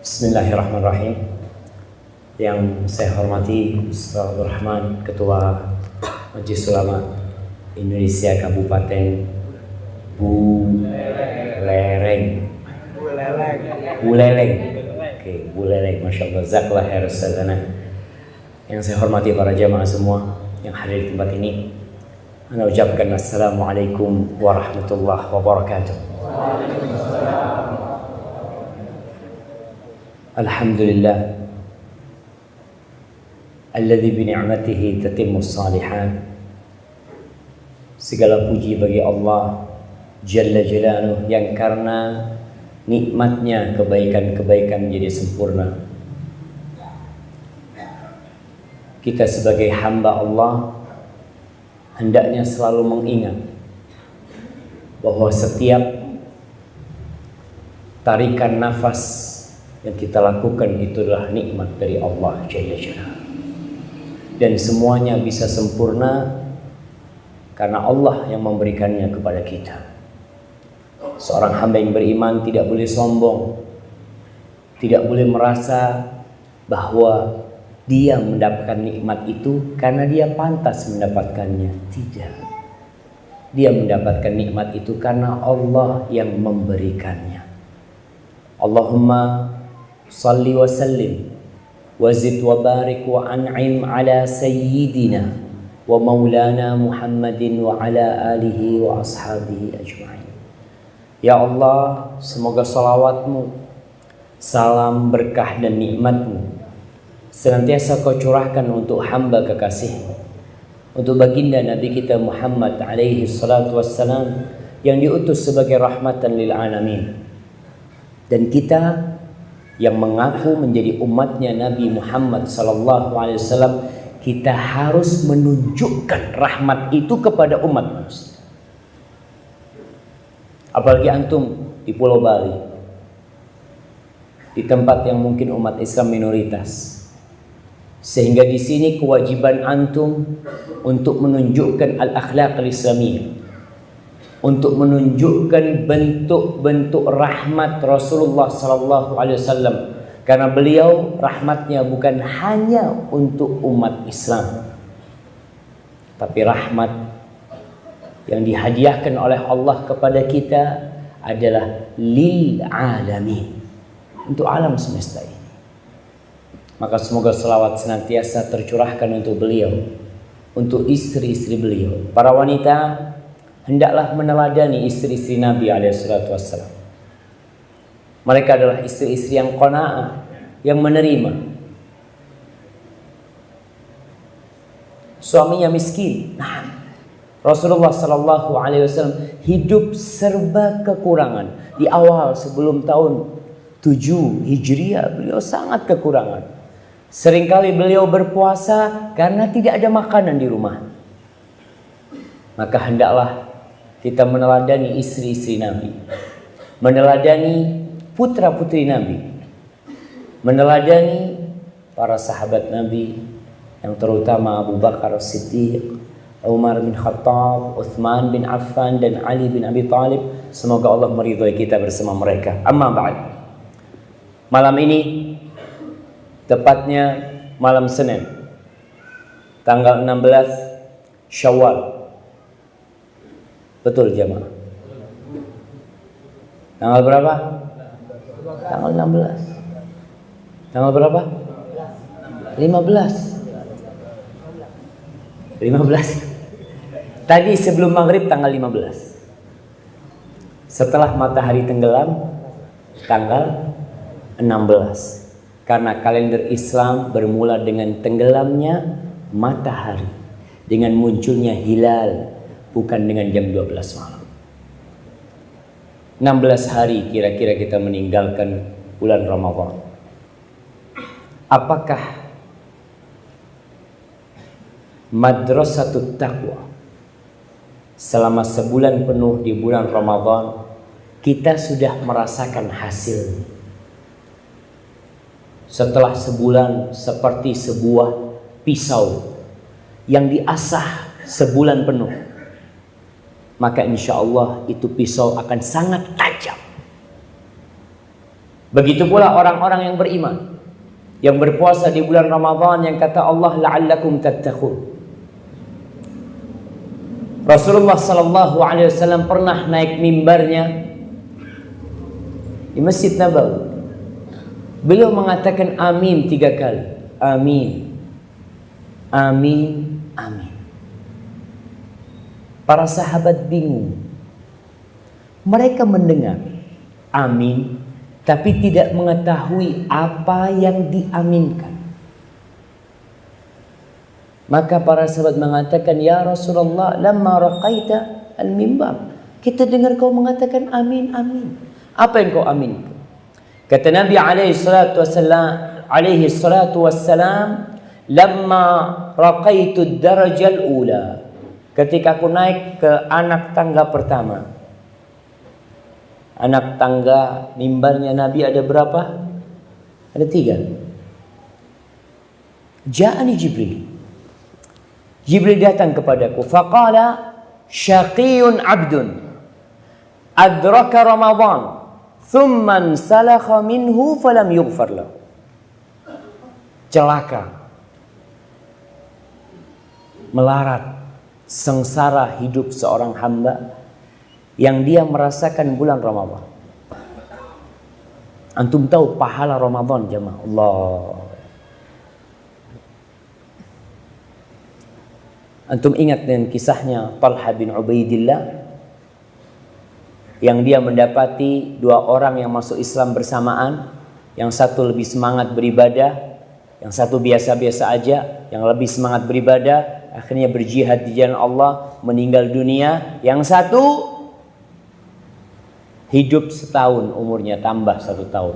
Bismillahirrahmanirrahim. Yang saya hormati Ustaz Abdul Rahman, Ketua Majelis Ulama Indonesia Kabupaten Buleleng. Oke, Buleleng. Masya Allah. Jazakallah khair Ustazana. Yang saya hormati para jamaah semua yang hadir di tempat ini, ana ucapkan assalamualaikum warahmatullahi wabarakatuh. Alhamdulillah alladzi bi ni'matihi tatimmus shalihat. Segala puji bagi Allah Jalla Jalaluhu yang karena nikmatnya kebaikan-kebaikan menjadi sempurna. Kita sebagai hamba Allah hendaknya selalu mengingat bahwa setiap tarikan nafas yang kita lakukan itu adalah nikmat dari Allah Jalla Jalaluhu. Dan semuanya bisa sempurna karena Allah yang memberikannya kepada kita. Seorang hamba yang beriman tidak boleh sombong, tidak boleh merasa bahwa dia mendapatkan nikmat itu karena dia pantas mendapatkannya. Tidak. Dia mendapatkan nikmat itu karena Allah yang memberikannya. Allahumma salli wa sallim wa zid wa barik wa an'im ala sayyidina wa maulana Muhammadin wa ala alihi wa ashabihi ajma'in. Ya Allah, semoga salawatmu, salam, berkah dan nikmatmu senantiasa kau curahkan untuk hamba kekasihmu, untuk baginda Nabi kita Muhammad alaihi salatu wassalam yang diutus sebagai rahmatan lil alamin. Dan kita yang mengaku menjadi umatnya Nabi Muhammad sallallahu alaihi wasallam, kita harus menunjukkan rahmat itu kepada umat manusia. Apalagi antum di Pulau Bali, di tempat yang mungkin umat Islam minoritas, sehingga di sini kewajiban antum untuk menunjukkan al-akhlaq al-islamiyah, untuk menunjukkan bentuk-bentuk rahmat Rasulullah sallallahu alaihi wasallam, karena beliau rahmatnya bukan hanya untuk umat Islam, tapi rahmat yang dihadiahkan oleh Allah kepada kita adalah lil alamin, untuk alam semesta ini. Maka semoga selawat senantiasa tercurahkan untuk beliau, untuk istri-istri beliau. Para wanita hendaklah meneladani istri-istri Nabi SAW. Mereka adalah istri-istri yang qanaah, yang menerima. Suaminya miskin. Nah, Rasulullah SAW hidup serba kekurangan. Di awal sebelum tahun 7 Hijriah beliau sangat kekurangan. Seringkali beliau berpuasa karena tidak ada makanan di rumah. Maka hendaklah kita meneladani istri-istri Nabi, meneladani putra-putri Nabi, meneladani para sahabat Nabi yang terutama Abu Bakar As-Siddiq, Umar bin Khattab, Uthman bin Affan dan Ali bin Abi Thalib. Semoga Allah meridhai kita bersama mereka. Amma ba'd. Malam ini, tepatnya malam Senin, tanggal 16 Syawal. Betul jemaah? Tanggal berapa? Tanggal 16. Tanggal berapa? 15. Tadi sebelum maghrib tanggal 15. Setelah matahari tenggelam tanggal 16. Karena kalender Islam bermula dengan tenggelamnya matahari, dengan munculnya hilal, bukan dengan jam 12 malam. 16 hari kira-kira kita meninggalkan bulan Ramadan. Apakah madrasatut taqwa selama sebulan penuh di bulan Ramadan kita sudah merasakan hasil? Setelah sebulan seperti sebuah pisau yang diasah sebulan penuh, maka insya Allah itu pisau akan sangat tajam. Begitu pula orang-orang yang beriman, yang berpuasa di bulan Ramadan, yang kata Allah la'allakum tattaqun. Rasulullah sallallahu alaihi wasallam pernah naik mimbarnya di Masjid Nabawi. Beliau mengatakan amin 3 kali. Amin, amin, amin. Para sahabat bingung. Mereka mendengar amin, tapi tidak mengetahui apa yang diaminkan. Maka para sahabat mengatakan, ya Rasulullah, lamma raqaita al-mimbar, kita dengar kau mengatakan amin, amin. Apa yang kau aminkan? Kata Nabi alaihi salatu wassalam, lamma raqaitu ad-darajal ula, ketika aku naik ke anak tangga pertama. Anak tangga mimbarnya Nabi ada berapa? Ada 3. Ja'ani Jibril. Jibril datang kepadaku. Faqala syaqiyun abdun adraka Ramadan thumma salakha minhu falam yughfar lahu. Celaka, melarat, sengsara hidup seorang hamba yang dia merasakan bulan Ramadan. Antum tahu pahala Ramadan jemaah? Allah. Antum ingat dengan kisahnya Talha bin Ubaidillah yang dia mendapati 2 orang yang masuk Islam bersamaan, yang satu lebih semangat beribadah, yang satu biasa-biasa aja, yang lebih semangat beribadah akhirnya berjihad di jalan Allah, meninggal dunia. Yang satu hidup setahun umurnya, tambah 1 tahun.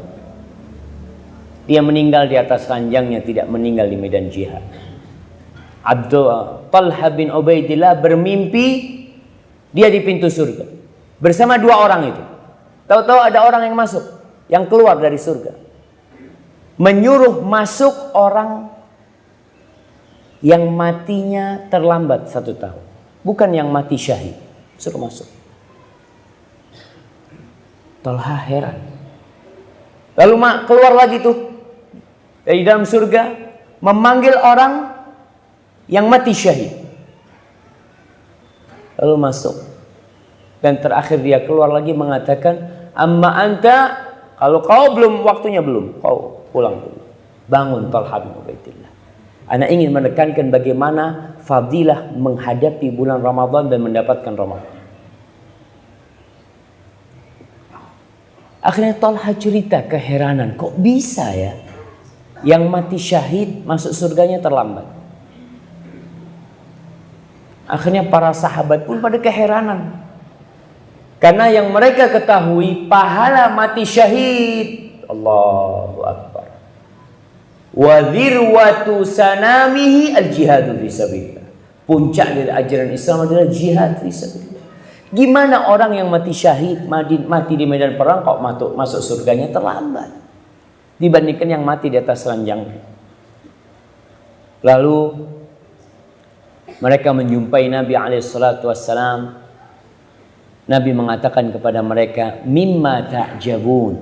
Dia meninggal di atas ranjangnya, tidak meninggal di medan jihad. Talha bin Ubaidillah bermimpi dia di pintu surga bersama 2 orang itu. Tahu-tahu ada orang yang masuk, yang keluar dari surga, menyuruh masuk orang yang matinya terlambat 1 tahun, bukan yang mati syahid, suruh masuk. Talha heran. Lalu keluar lagi tuh dari dalam surga, memanggil orang yang mati syahid. Lalu masuk. Dan terakhir dia keluar lagi mengatakan, amma anta, kalau kau belum, waktunya belum, kau pulang dulu. Bangun Talha bin Ubaidillah. Ana ingin menekankan bagaimana fadilah menghadapi bulan Ramadan dan mendapatkan Ramadan. Akhirnya Talha cerita keheranan, kok bisa ya yang mati syahid masuk surganya terlambat. Akhirnya para sahabat pun pada keheranan, karena yang mereka ketahui pahala mati syahid, Allahu Akbar, wa dzirwatu sanamihi al-jihadu fi sabilillah. Puncak dari ajaran Islam adalah jihad fi sabilillah. Gimana orang yang mati syahid, mati di medan perang kok masuk surganya terlambat dibandingkan yang mati di atas ranjangnya? Lalu mereka menjumpai Nabi SAW. Nabi mengatakan kepada mereka, mimma ta'jabun,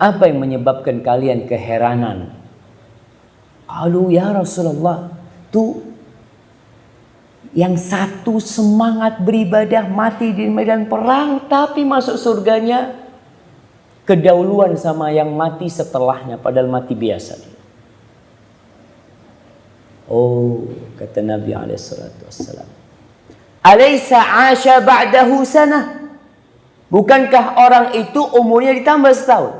apa yang menyebabkan kalian keheranan? Qalu ya Rasulullah, tuh yang satu semangat beribadah mati di medan perang, tapi masuk surganya kedahuluan sama yang mati setelahnya, padahal mati biasa. Oh, kata Nabi SAW, alaysa asha ba'dahu sanah, bukankah orang itu umurnya ditambah 1 tahun?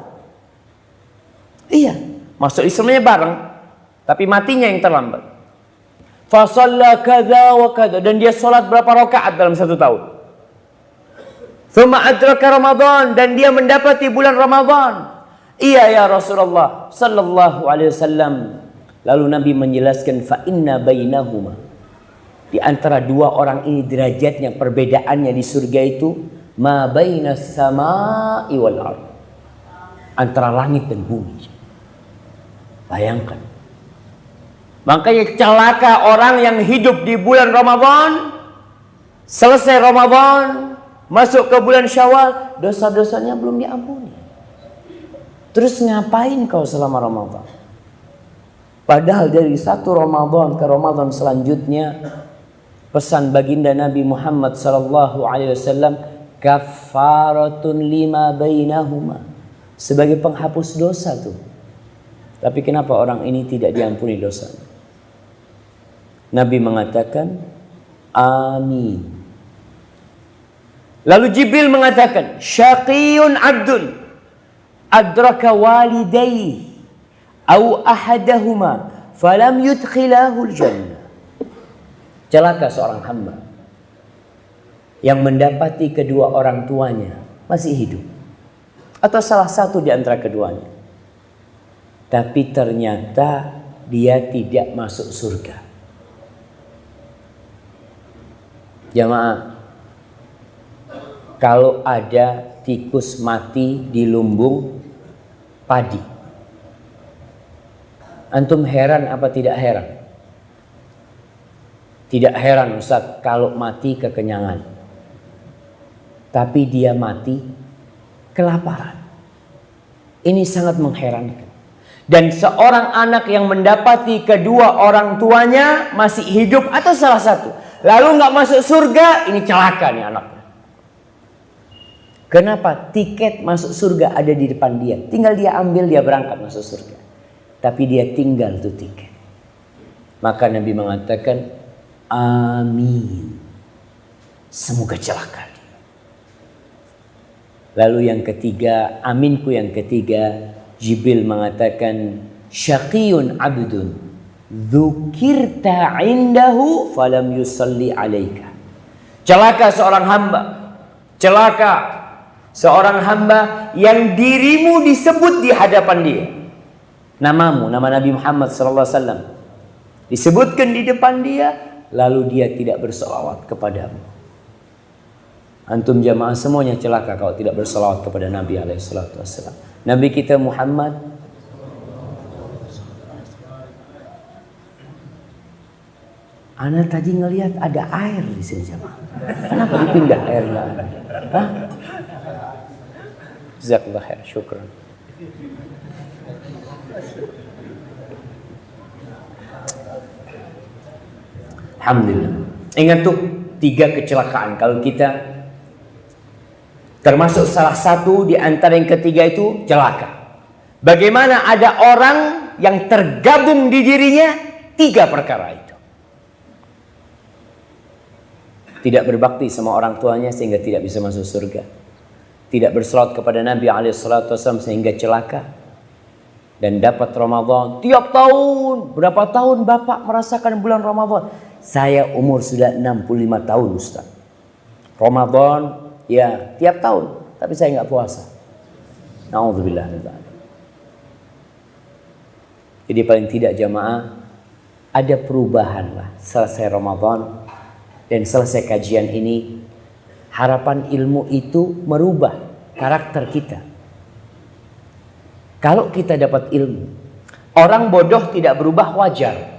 Iya, masuk Islamnya bareng, tapi matinya yang terlambat. Fa shalla kadza wa kadza, dan dia sholat berapa rakaat dalam 1 tahun. Tsumma adraka Ramadan, dan dia mendapati bulan Ramadan. Iya ya Rasulullah sallallahu alaihi wasallam. Lalu Nabi menjelaskan, fa inna bainahuma, di antara 2 orang ini derajatnya, perbedaannya di surga itu ma bainas samai wal ard, antara langit dan bumi. Bayangkan. Makanya celaka orang yang hidup di bulan Ramadan, selesai Ramadan, masuk ke bulan Syawal, dosa-dosanya belum diampuni. Terus ngapain kau selama Ramadan? Padahal dari satu Ramadan ke Ramadan selanjutnya, pesan baginda Nabi Muhammad SAW, kafaratun lima bainahuma, sebagai penghapus dosa tuh. Tapi kenapa orang ini tidak diampuni dosanya? Nabi mengatakan, amin. Lalu Jibril mengatakan, syaqiyun abdun adraka walidayhi au ahadahuma falam yudkhilahul jannah. Celaka seorang hamba yang mendapati kedua orang tuanya masih hidup, atau salah satu di antara keduanya, tapi ternyata dia tidak masuk surga. Jamaah, kalau ada tikus mati di lumbung padi, antum heran apa tidak heran? Tidak heran Ustaz kalau mati kekenyangan, tapi dia mati kelaparan. Ini sangat mengherankan. Dan seorang anak yang mendapati kedua orang tuanya masih hidup atau salah satu, lalu nggak masuk surga, ini celaka nih anaknya. Kenapa? Tiket masuk surga ada di depan dia, tinggal dia ambil, dia berangkat masuk surga. Tapi dia tinggal tuh tiket. Maka Nabi mengatakan, amin, semoga celaka dia. Lalu yang ketiga, aminku yang ketiga, Jibril mengatakan, syaqiyun abdun dzukirta indahu falam yusalli alaika. Celaka seorang hamba, celaka seorang hamba yang dirimu disebut di hadapan dia. Namamu, nama Nabi Muhammad SAW disebutkan di depan dia, lalu dia tidak berselawat kepadamu. Antum jamaah semuanya celaka kalau tidak berselawat kepada Nabi SAW. Nabi kita Muhammad Ana tadi ngelihat ada air di sini jamaah. Kenapa dipindah airnya? Hah? Jazakallah khair, syukran. Alhamdulillah. Ingat tuh 3 kecelakaan kalau kita, termasuk salah satu di antara yang ketiga itu celaka. Bagaimana ada orang yang tergabung di dirinya 3 perkara itu. Tidak berbakti sama orang tuanya sehingga tidak bisa masuk surga. Tidak berselawat kepada Nabi SAW sehingga celaka. Dan dapat Ramadan tiap tahun. Berapa tahun Bapak merasakan bulan Ramadan? Saya umur sudah 65 tahun Ustaz. Ramadan ya tiap tahun, tapi saya nggak puasa. Na'udzubillah. Jadi paling tidak jamaah, ada perubahan lah selesai Ramadan dan selesai kajian ini. Harapan ilmu itu merubah karakter kita. Kalau kita dapat ilmu, orang bodoh tidak berubah wajar.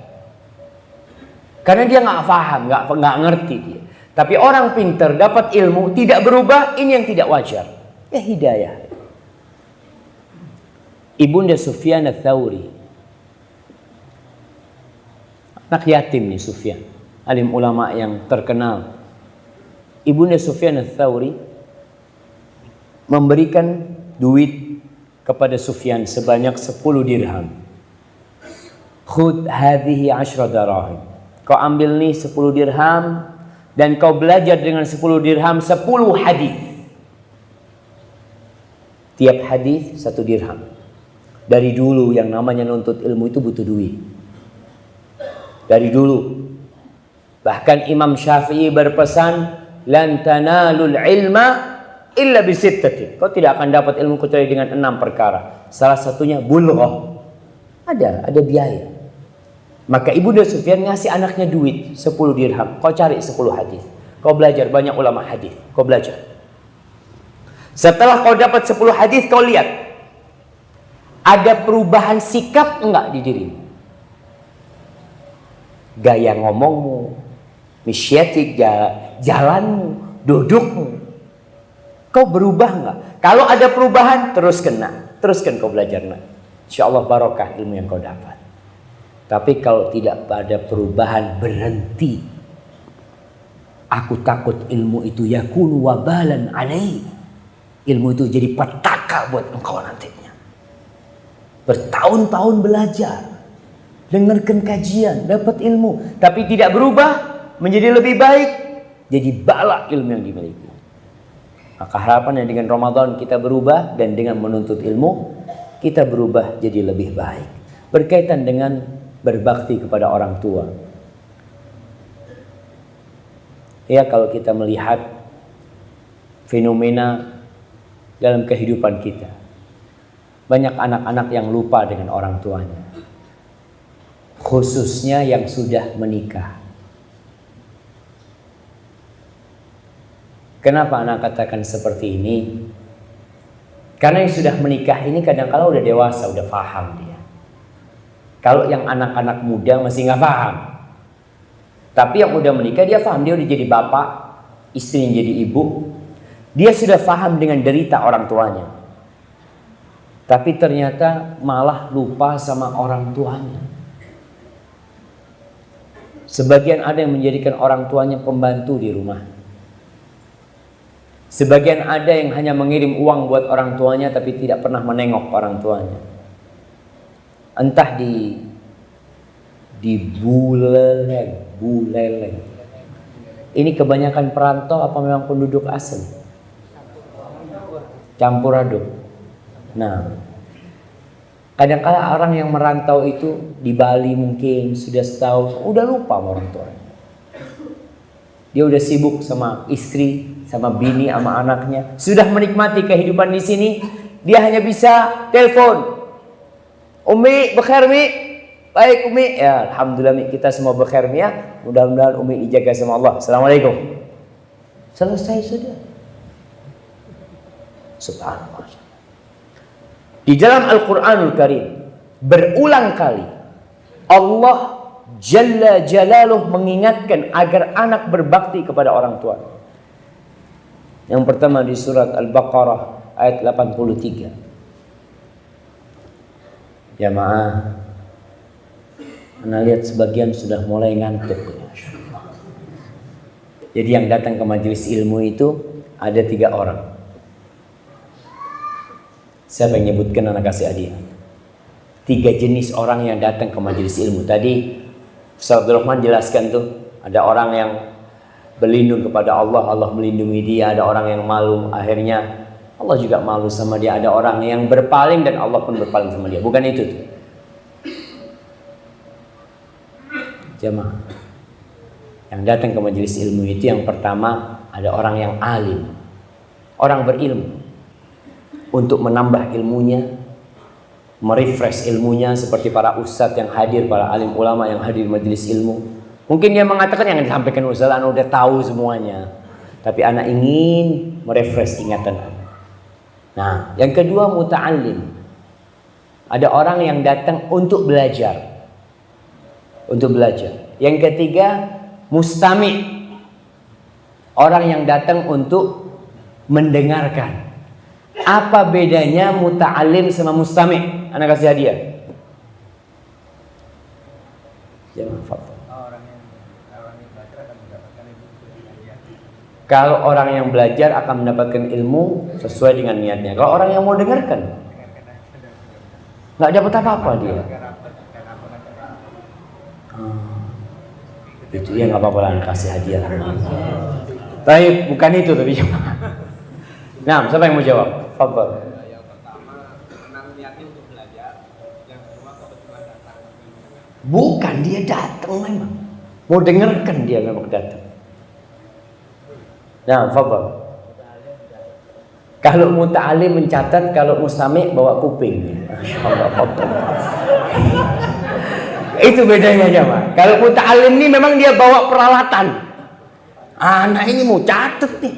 Karena dia nggak paham, nggak ngerti dia. Tapi orang pintar dapat ilmu tidak berubah, ini yang tidak wajar. Ya hidayah. Ibunda Sufyan Ats-Tsauri, anak yatim nih Sufyan, alim ulama yang terkenal. Ibunda Sufyan Ats-Tsauri memberikan duit kepada Sufyan sebanyak 10 dirham. Khudh hadhihi 10 dirham. Kau ambil nih 10 dirham dan kau belajar dengan 10 dirham 10 hadis. Tiap hadis 1 dirham. Dari dulu yang namanya nuntut ilmu itu butuh duit. Dari dulu. Bahkan Imam Syafi'i berpesan, lan tanalul ilma illa bisittatin. Kau tidak akan dapat ilmu kecuali dengan 6 perkara. Salah satunya bulghah. Ada biaya. Maka Ibunda Sufyan ngasih anaknya duit 10 dirham. Kau cari 10 hadis. Kau belajar banyak ulama hadis. Kau belajar. Setelah kau dapat 10 hadis, kau lihat ada perubahan sikap enggak di dirimu? Gaya ngomongmu, misyatik, jalanmu, dudukmu. Kau berubah enggak? Kalau ada perubahan, terus kena. teruskan kau belajar nak. Insya Allah barokah ilmu yang kau dapat. Tapi kalau tidak ada perubahan, berhenti. Aku takut ilmu itu yakunu wabalan alaih. Ilmu itu jadi petaka buat engkau nantinya. Bertahun-tahun belajar, dengarkan kajian, dapat ilmu, tapi tidak berubah menjadi lebih baik, jadi bala ilmu yang dimiliki. Maka harapannya dengan Ramadan kita berubah, dan dengan menuntut ilmu kita berubah jadi lebih baik. Berkaitan dengan berbakti kepada orang tua. Ya, kalau kita melihat fenomena dalam kehidupan kita, banyak anak-anak yang lupa dengan orang tuanya, khususnya yang sudah menikah. Kenapa anak katakan seperti ini? Karena yang sudah menikah ini kadang-kala udah dewasa, udah paham dia. Kalau yang anak-anak muda masih nggak paham. Tapi yang udah menikah dia paham, dia udah jadi bapak, istrinya jadi ibu. Dia sudah paham dengan derita orang tuanya. Tapi ternyata malah lupa sama orang tuanya. Sebagian ada yang menjadikan orang tuanya pembantu di rumah. Sebagian ada yang hanya mengirim uang buat orang tuanya tapi tidak pernah menengok orang tuanya. Entah di buleleng. Ini kebanyakan perantau apa memang penduduk asli? Campur aduk. Nah, kadang-kala orang yang merantau itu di Bali mungkin sudah setahun, udah lupa sama orang tuanya. Dia udah sibuk sama istri, sama bini, sama anaknya. Sudah menikmati kehidupan di sini, dia hanya bisa telepon. Umi, bekhair Mi? Baik Umi. Ya, alhamdulillah Mi, kita semua bekhair Mi ya. Mudah-mudahan Umi dijaga sama Allah. Assalamualaikum. Selesai sudah. Subhanallah. Di dalam Al-Quranul Karim berulang kali Allah Jalla Jalaluh mengingatkan agar anak berbakti kepada orang tua. Yang pertama di surat Al-Baqarah ayat 83. Jamaah, Anda lihat sebagian sudah mulai ngantuk. Jadi yang datang ke majelis ilmu itu ada 3 orang. Siapa yang nyebutkan, anak kasih hadiah. 3 jenis orang yang datang ke majelis ilmu. Tadi Ustaz Abdul Rahman jelaskan tuh, ada orang yang berlindung kepada Allah, Allah melindungi dia. Ada orang yang malu, akhirnya Allah juga malu sama dia. Ada orang yang berpaling dan Allah pun berpaling sama dia. Bukan itu tuh. Jemaah, yang datang ke majelis ilmu itu yang pertama ada orang yang alim, orang berilmu, untuk menambah ilmunya, merefresh ilmunya, seperti para ustadz yang hadir, para alim ulama yang hadir di majelis ilmu. Mungkin dia mengatakan yang disampaikan ustadz anak udah tahu semuanya, tapi anak ingin merefresh ingatan anak. Nah, yang kedua muta'allim, ada orang yang datang untuk belajar. Untuk belajar. Yang ketiga mustami', orang yang datang untuk mendengarkan. Apa bedanya muta'alim sama mustami'? Anak kasih hadiah. Jangan fakta. Kalau orang yang belajar akan mendapatkan ilmu sesuai dengan niatnya. Kalau orang yang mau dengarkan, nggak dapat apa-apa dia. Itu ya nggak apa-apa lah, kasih hadiah. Tapi bukan itu tapi. Nah, siapa yang mau jawab? Fadhal. Yang pertama, menang niatnya untuk belajar. Yang kedua, kebetulan datang. Bukan, dia datang memang. Mau dengarkan, dia memang datang. Nah, fadhal. Kalau muta'alim mencatat, kalau mustami' bawa kuping. Itu bedanya aja, Pak. Kalau muta'alim ini memang dia bawa peralatan. Anak ini mau catat nih.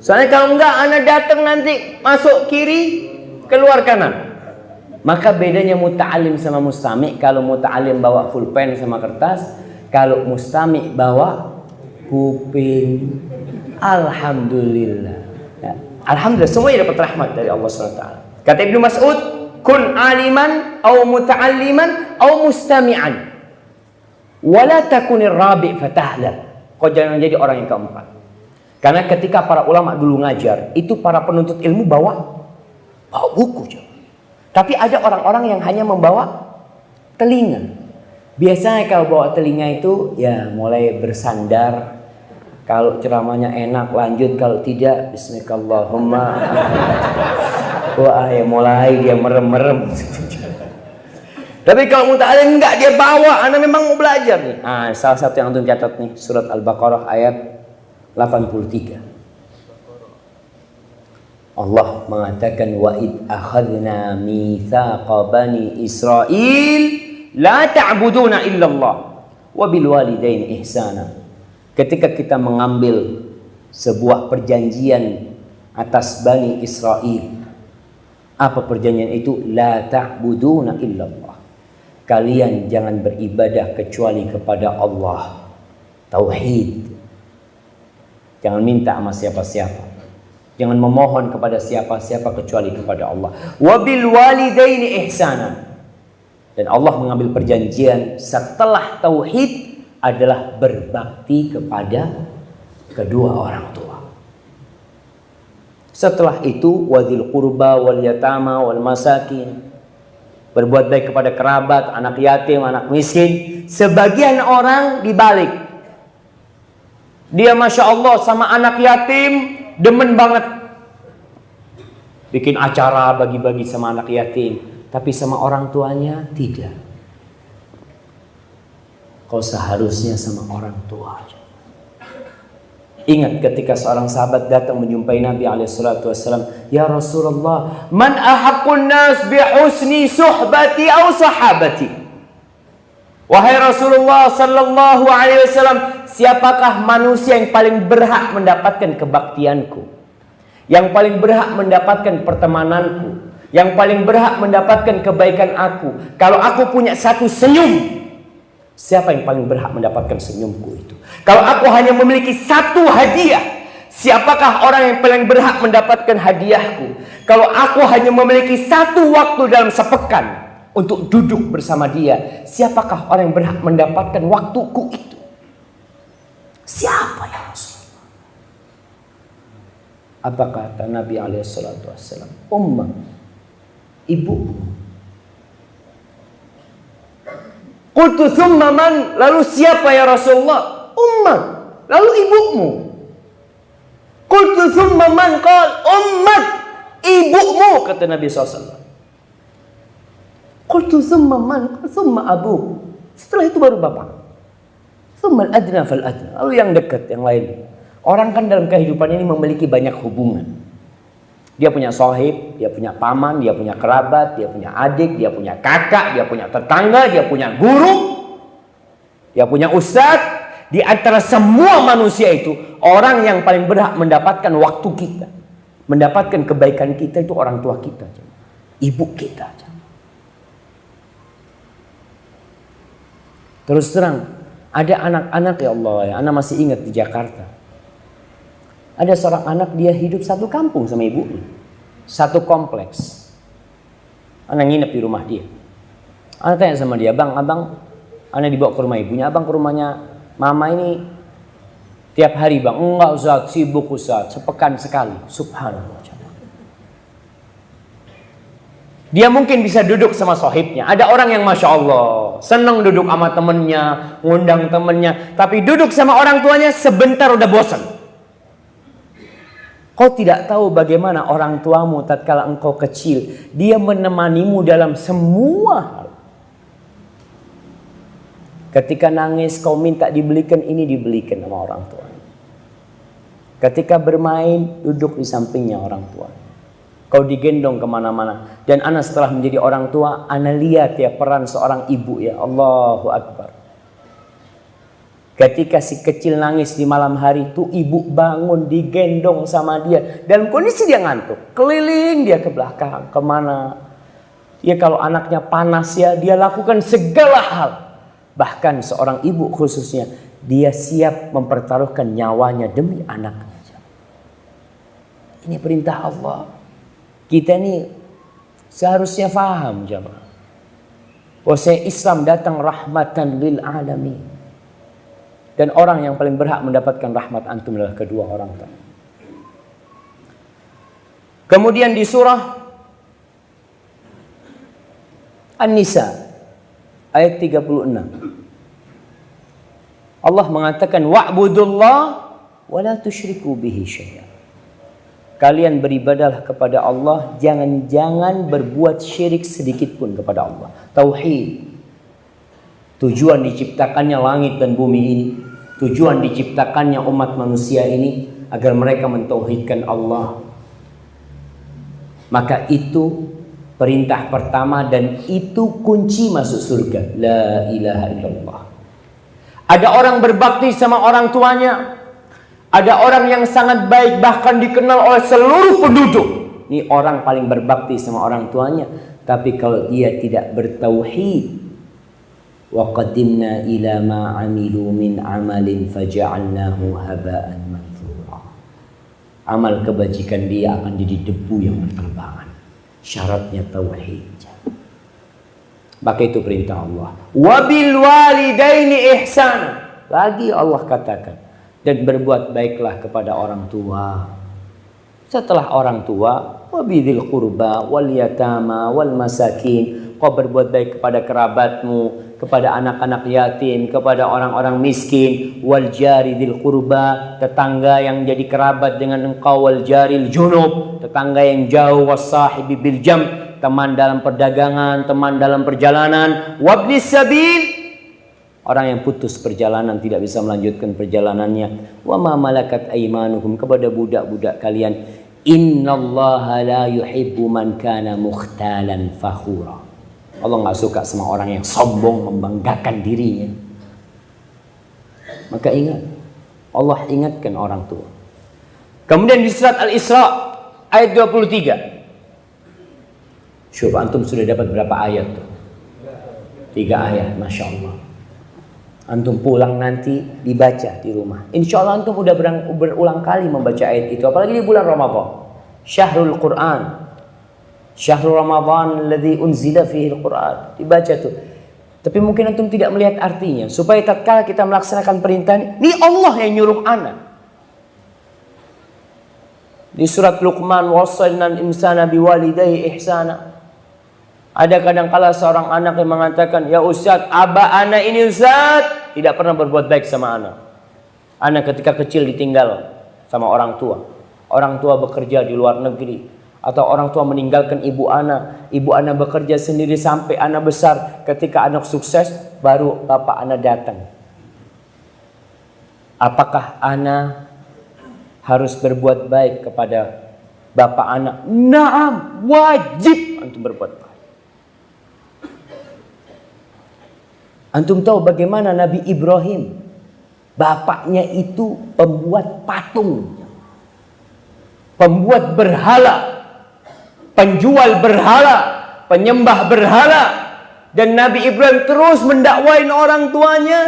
Soalnya kalau enggak, anak datang nanti masuk kiri, keluar kanan. Maka bedanya muta'alim sama mustami', kalau muta'alim bawa pulpen sama kertas, kalau mustami' bawa kuping. Alhamdulillah. Ya. Alhamdulillah, semuanya dapat rahmat dari Allah SWT. Kata Ibnu Mas'ud, kun aliman au muta'alliman au mustami'an. Wala takunir rabi' fatahla. Kau jangan jadi orang yang keempat. Karena ketika para ulama dulu ngajar, itu para penuntut ilmu bawa buku. Tapi ada orang-orang yang hanya membawa telinga. Biasanya kalau bawa telinga itu ya mulai bersandar. Kalau ceramahnya enak lanjut, kalau tidak bismillahirrahmanirrahim. Wah ya mulai dia merem-merem. Tapi kalau muta'alim enggak, dia bawa, ana memang mau belajar nih. Nah, salah satu yang antum catat nih, surat Al-Baqarah ayat 83. Allah mengatakan wa id akhadna mitsaqa bani Israil la ta'buduna illallah wa bil walidaini ihsana. Ketika kita mengambil sebuah perjanjian atas Bani Israel. Apa perjanjian itu? La ta'buduna illallah. Kalian jangan beribadah kecuali kepada Allah. Tauhid. Jangan minta sama siapa-siapa. Jangan memohon kepada siapa-siapa kecuali kepada Allah. Wabil walidaini ihsana. Dan Allah mengambil perjanjian setelah tauhid adalah berbakti kepada kedua orang tua. Setelah itu wadzil qurba wal yatama wal masakin. Berbuat baik kepada kerabat, anak yatim, anak miskin. Sebagian orang dibalik. Dia Masya Allah sama anak yatim demen banget. Bikin acara bagi-bagi sama anak yatim. Tapi sama orang tuanya tidak. Kau seharusnya sama orang tua. Ingat ketika seorang sahabat datang menjumpai Nabi SAW. Ya Rasulullah, man ahaqqun nas bihusni suhbati au sahabati. Wahai Rasulullah sallallahu alaihi wasallam, siapakah manusia yang paling berhak mendapatkan kebaktianku? Yang paling berhak mendapatkan pertemananku? Yang paling berhak mendapatkan kebaikan aku? Kalau aku punya satu senyum, siapa yang paling berhak mendapatkan senyumku itu? Kalau aku hanya memiliki satu hadiah, siapakah orang yang paling berhak mendapatkan hadiahku? Kalau aku hanya memiliki satu waktu dalam sepekan untuk duduk bersama dia, siapakah orang yang berhak mendapatkan waktuku itu? Siapa ya Rasulullah? Apa kata Nabi SAW? Ummah, ibu. Qultu thumma man? Lalu siapa ya Rasulullah? Ummah. Lalu ibumu. Qultu thumma man? Qal ummat. Ibumu, kata Nabi SAW. Qultu thumma man? Thumma abu. Setelah itu baru bapak. Thumma al-adna fal-adna. Lalu yang dekat, yang lain. Orang kan dalam kehidupan ini memiliki banyak hubungan. Dia punya sohib, dia punya paman, dia punya kerabat, dia punya adik, dia punya kakak, dia punya tetangga, dia punya guru, dia punya ustadz. Di antara semua manusia itu, orang yang paling berhak mendapatkan waktu kita, mendapatkan kebaikan kita itu orang tua kita, ibu kita. Terus terang, ada anak-anak ya Allah, ya, anak masih ingat di Jakarta. Ada seorang anak, dia hidup satu kampung sama ibunya. Satu kompleks. Anak nginep di rumah dia. Anak tanya sama dia, bang, abang, anak dibawa ke rumah ibunya. Abang ke rumahnya mama ini tiap hari bang. Enggak Ustaz, sibuk Ustaz, sepekan sekali. Subhanallah. Dia mungkin bisa duduk sama sohibnya. Ada orang yang Masya Allah senang duduk sama temennya, ngundang temennya. Tapi duduk sama orang tuanya sebentar udah bosan. Kau tidak tahu bagaimana orang tuamu tatkala engkau kecil, dia menemanimu dalam semua hal. Ketika nangis kau minta dibelikan ini, dibelikan sama orang tua. Ketika bermain duduk di sampingnya orang tua. Kau digendong kemana-mana. Dan ana setelah menjadi orang tua, ana lihat ya peran seorang ibu ya. Allahu Akbar. Ketika si kecil nangis di malam hari, tuh ibu bangun digendong sama dia. Dalam kondisi dia ngantuk. Keliling dia ke belakang, kemana. Ya kalau anaknya panas ya, dia lakukan segala hal. Bahkan seorang ibu khususnya, dia siap mempertaruhkan nyawanya demi anaknya. Ini perintah Allah. Kita ini Seharusnya faham jamaah. Bahwasanya Islam datang rahmatan lil alamin. Dan orang yang paling berhak mendapatkan rahmat antum adalah kedua orang tadi. Kemudian di surah An-Nisa ayat 36. Allah mengatakan wa'budullah wa la tusyriku bihi syai'a. Kalian beribadahlah kepada Allah, jangan berbuat syirik sedikit pun kepada Allah. Tauhid. Tujuan diciptakannya langit dan bumi ini, tujuan diciptakannya umat manusia ini agar mereka mentauhidkan Allah. Maka itu perintah pertama dan itu kunci masuk surga. La ilaha illallah. Ada orang berbakti sama orang tuanya. Ada orang yang sangat baik bahkan dikenal oleh seluruh penduduk. Ini orang paling berbakti sama orang tuanya. Tapi kalau dia tidak bertauhid, wa qadimna ila ma amilu min amalin faja'alnahu haba'an manthura. Amal kebajikan dia akan jadi debu yang berterbangan. Syaratnya tauhid. Maka itu perintah Allah. Wa bil walidaini ihsana. Lagi Allah katakan, dan berbuat baiklah kepada orang tua. Setelah orang tua, wa bidzil qurba wal yatama wal masakin. Kau berbuat baik kepada kerabatmu, kepada anak-anak yatim, kepada orang-orang miskin, wal jari dzil qurba, tetangga yang jadi kerabat dengan engkau, wal jaril junub, tetangga yang jauh, wasahibi bil jam, teman dalam perdagangan, teman dalam perjalanan, wabnis sabil, orang yang putus perjalanan tidak bisa melanjutkan perjalanannya, wa ma malakat aymanukum, kepada budak-budak kalian. Innallaha la yuhibbu man kana mukhtalan fakhura. Allah nggak suka sama orang yang sombong membanggakan dirinya. Maka ingat, Allah ingatkan orang tua. Kemudian di surat Al-Isra ayat 23. Syuf, antum sudah dapat berapa ayat tuh? 3 ayat, Masya Allah. Antum pulang nanti dibaca di rumah. Insya Allah antum udah berulang kali membaca ayat itu. Apalagi di bulan Ramadan. Syahrul Quran. Syahrul Ramadan alladzi unzila fihi al-Quran. Dibaca tuh. Tapi mungkin antum tidak melihat artinya. Supaya tatkala kita melaksanakan perintah ini Allah yang nyuruh anak. Di surat Luqman, wassailna al-insana biwalidayhi ihsana. Ada kadang-kala seorang anak yang mengatakan, ya Ustaz, abah anak ini Ustaz tidak pernah berbuat baik sama anak. Anak ketika kecil ditinggal sama orang tua. Orang tua bekerja di luar negeri. Atau orang tua meninggalkan ibu anak. Ibu anak bekerja sendiri sampai anak besar. Ketika anak sukses, baru bapak anak datang. Apakah anak harus berbuat baik kepada bapak anak? Naam, wajib untuk berbuat baik. Antum tahu bagaimana Nabi Ibrahim, bapaknya itu pembuat patung, pembuat berhala, penjual berhala, penyembah berhala, dan Nabi Ibrahim terus mendakwain orang tuanya.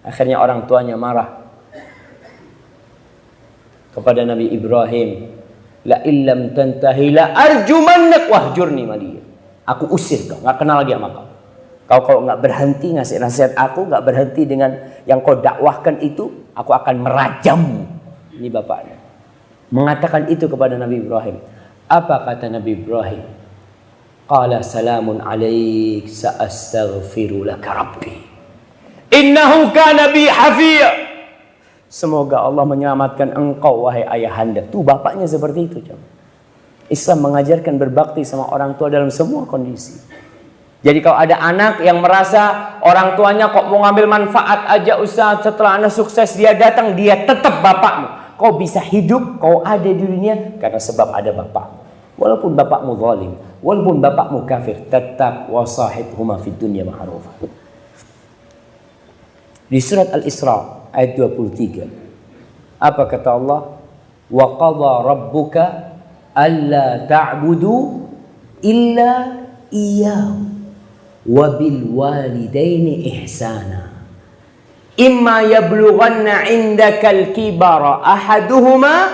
Akhirnya orang tuanya marah kepada Nabi Ibrahim, la illam tantahi la arjumannak wahjurni maliya. Aku usir kau, nggak kenal lagi sama kau. Kau kalau nggak berhenti ngasih nasihat aku, nggak berhenti dengan yang kau dakwahkan itu, aku akan merajammu. Ini bapaknya mengatakan itu kepada Nabi Ibrahim. Apa kata Nabi Ibrahim? Qala salamun alaik sa'astaghfiru laka rabbi innahu kana bi hafiya. Semoga Allah menyelamatkan engkau wahai ayahanda. Tuh bapaknya seperti itu. Islam mengajarkan berbakti sama orang tua dalam semua kondisi. Jadi kalau ada anak yang merasa orang tuanya kok mau ngambil manfaat aja Ustaz, setelah anak sukses dia datang, dia tetap bapakmu. Kau bisa hidup, kau ada di dunia karena sebab ada bapakmu. Walaupun bapakmu zalim, walaupun bapakmu kafir, tetap wasahibhuma fid dunya ma'rufah. Di surat Al-Isra ayat 23. Apa kata Allah? Wa qadha rabbuka alla ta'budu illa iyyahu wa bil walidaini ihsana imma yablughanna indaka al-kibara ahaduhuma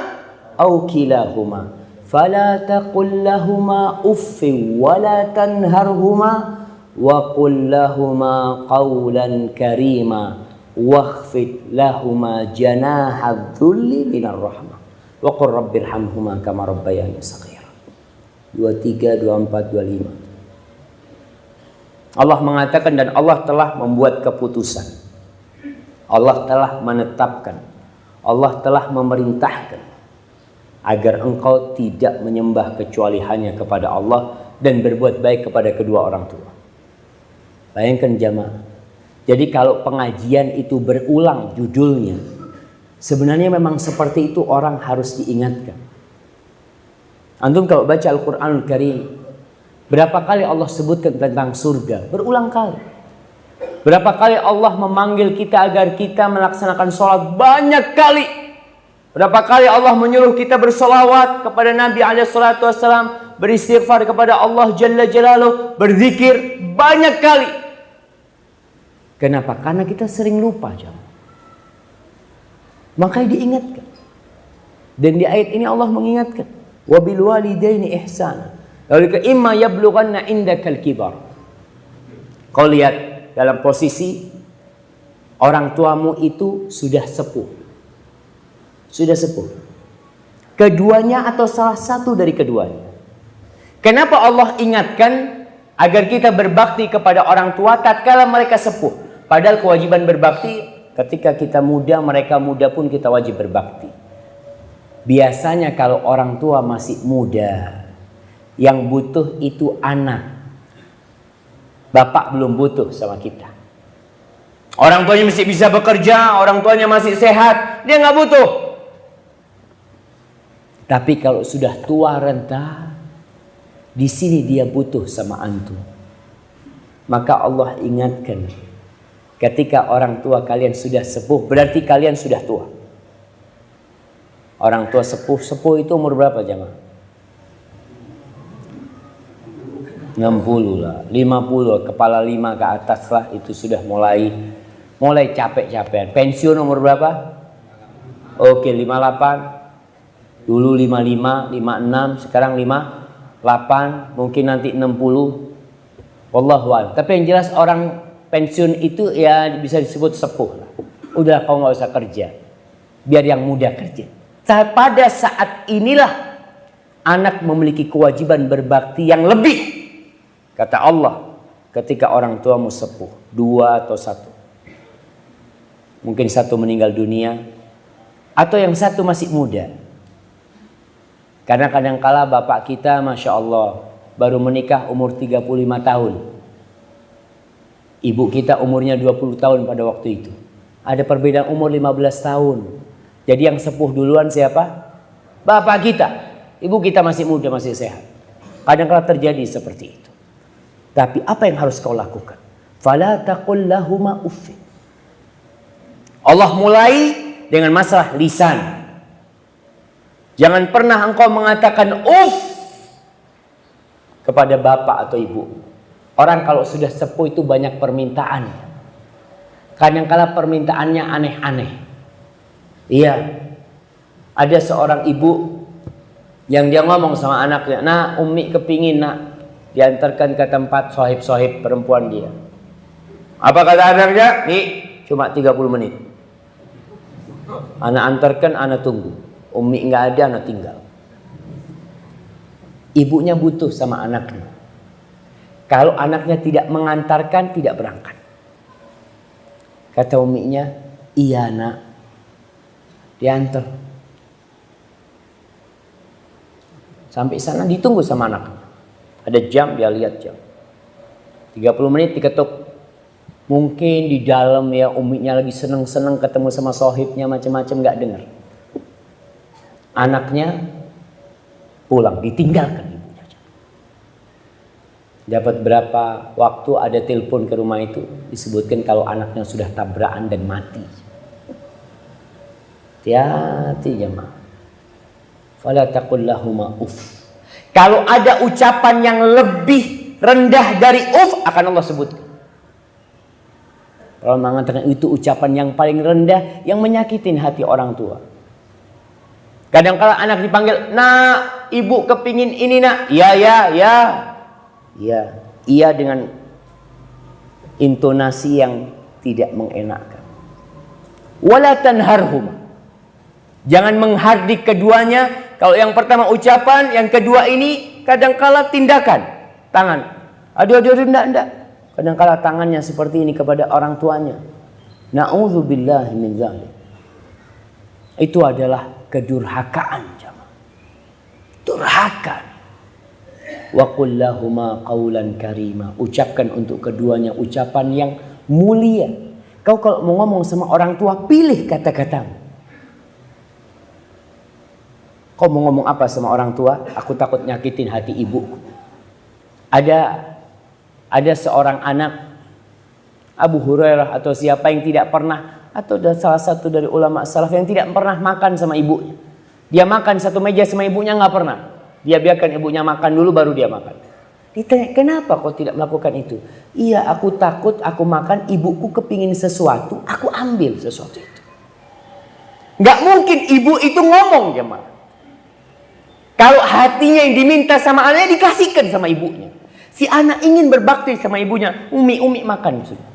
aw kilahuma Fala taqul lahuma uffin wa la tanharhuma wa qul lahuma qawlan karima wakhfid lahuma janahadh dhulli minar rahmah wa qur rabbirhamhuma kama rabbayani shaghira. 23, 24, 25. Allah mengatakan dan Allah telah membuat keputusan. Allah telah menetapkan. Allah telah memerintahkan agar engkau tidak menyembah kecuali hanya kepada Allah dan berbuat baik kepada kedua orang tua. Bayangkan jamaah. Jadi kalau pengajian itu berulang judulnya, sebenarnya memang seperti itu orang harus diingatkan. Antum kalau baca Al-Quranul Karim, berapa kali Allah sebutkan tentang surga? Berulang kali. Berapa kali Allah memanggil kita agar kita melaksanakan sholat? Banyak kali. Berapa kali Allah menyuruh kita bersolawat kepada Nabi SAW, beristighfar kepada Allah Jalla Jalaluh, berzikir? Banyak kali. Kenapa? Karena kita sering lupa, jamaah. Makanya diingatkan. Dan di ayat ini Allah mengingatkan, wabil walidaini ihsana. Lalu imma yablughanna indakal kibar. Kau lihat dalam posisi orang tuamu itu sudah sepuh. Sudah sepuh. Keduanya atau salah satu dari keduanya. Kenapa Allah ingatkan agar kita berbakti kepada orang tua tatkala mereka sepuh? Padahal kewajiban berbakti ketika kita muda, mereka muda pun kita wajib berbakti. Biasanya kalau orang tua masih muda, yang butuh itu anak. Bapak belum butuh sama kita. Orang tuanya masih bisa bekerja, orang tuanya masih sehat, dia nggak butuh. Tapi kalau sudah tua renta, di sini dia butuh sama antum. Maka Allah ingatkan, ketika orang tua kalian sudah sepuh, berarti kalian sudah tua. Orang tua sepuh itu umur berapa jamaah? 60 lah, 50, kepala 5 ke atas lah, itu sudah mulai capek-capekan. Pensiun umur berapa? Oke, 58. Dulu 55, 56, sekarang 58, mungkin nanti 60. Wallahu a'lam. Tapi yang jelas orang pensiun itu ya bisa disebut sepuh lah. Udah kau nggak usah kerja, biar yang muda kerja. Pada saat inilah anak memiliki kewajiban berbakti yang lebih. Kata Allah, ketika orang tuamu sepuh, 2 atau 1. Mungkin 1 meninggal dunia, atau yang 1 masih muda. Karena kadangkala bapak kita, Masya Allah, baru menikah umur 35 tahun. Ibu kita umurnya 20 tahun pada waktu itu. Ada perbedaan umur 15 tahun. Jadi yang sepuh duluan siapa? Bapak kita. Ibu kita masih muda, masih sehat. Kadangkala terjadi seperti itu. Tapi apa yang harus kau lakukan? Fala taqul lahuma uffin. Allah mulai dengan masalah lisan. Jangan pernah engkau mengatakan uff kepada bapak atau ibu. Orang kalau sudah sepuh itu banyak permintaan. Kadang-kala permintaannya aneh-aneh. Iya. Ada seorang ibu yang dia ngomong sama anaknya, "Nah, Umi kepingin nak diantarkan ke tempat sohib-sohib perempuan dia." Apa kata anaknya? Nih, cuma 30 menit. Anak antarkan, anak tunggu. Umi nggak ada, anak tinggal. Ibunya butuh sama anaknya. Kalau anaknya tidak mengantarkan, tidak berangkat. Kata uminya, iya nak, diantar. Sampai sana ditunggu sama anaknya. Ada jam, dia lihat jam. 30 menit diketuk. Mungkin di dalam ya uminya lagi seneng-seneng ketemu sama sohibnya, macam-macam, nggak dengar. Anaknya pulang, ditinggalkan ibunya. Dapat berapa waktu ada telepon ke rumah itu, disebutkan kalau anaknya sudah tabrakan dan mati. Hati-hati jemaah. Fala taqul lahuma uff. Kalau ada ucapan yang lebih rendah dari uff, akan Allah sebutkan. Kalau mengatakan itu ucapan yang paling rendah, yang menyakitin hati orang tua. Kadang-kala anak dipanggil, "Nak, ibu kepingin ini nak. Ya. Iya dengan intonasi yang tidak mengenakkan. Wala tanharhuma. Jangan menghardik keduanya. Kalau yang pertama ucapan, yang kedua ini kadangkala tindakan. Tangan. Aduh, enggak. Kadangkala tangannya seperti ini kepada orang tuanya. Na'udzubillahi min dzalik. Itu adalah kedurhakaan, jemaah. Durhaka. Wa qul lahuma qaulan karima. Ucapkan untuk keduanya ucapan yang mulia. Kau kalau mau ngomong sama orang tua, pilih kata-katamu. Kau mau ngomong apa sama orang tua? Aku takut nyakitin hati ibuku. Ada seorang anak Abu Hurairah atau siapa yang tidak pernah, atau salah satu dari ulama salaf yang tidak pernah makan sama ibunya. Dia makan satu meja sama ibunya nggak pernah. Dia biarkan ibunya makan dulu baru dia makan. Ditanya, kenapa kau tidak melakukan itu? Iya, aku takut aku makan, ibuku kepingin sesuatu, aku ambil sesuatu itu. Nggak mungkin ibu itu ngomong, jemaah. Kalau hatinya yang diminta sama anaknya dikasihkan sama ibunya. Si anak ingin berbakti sama ibunya. Umi makan sudah.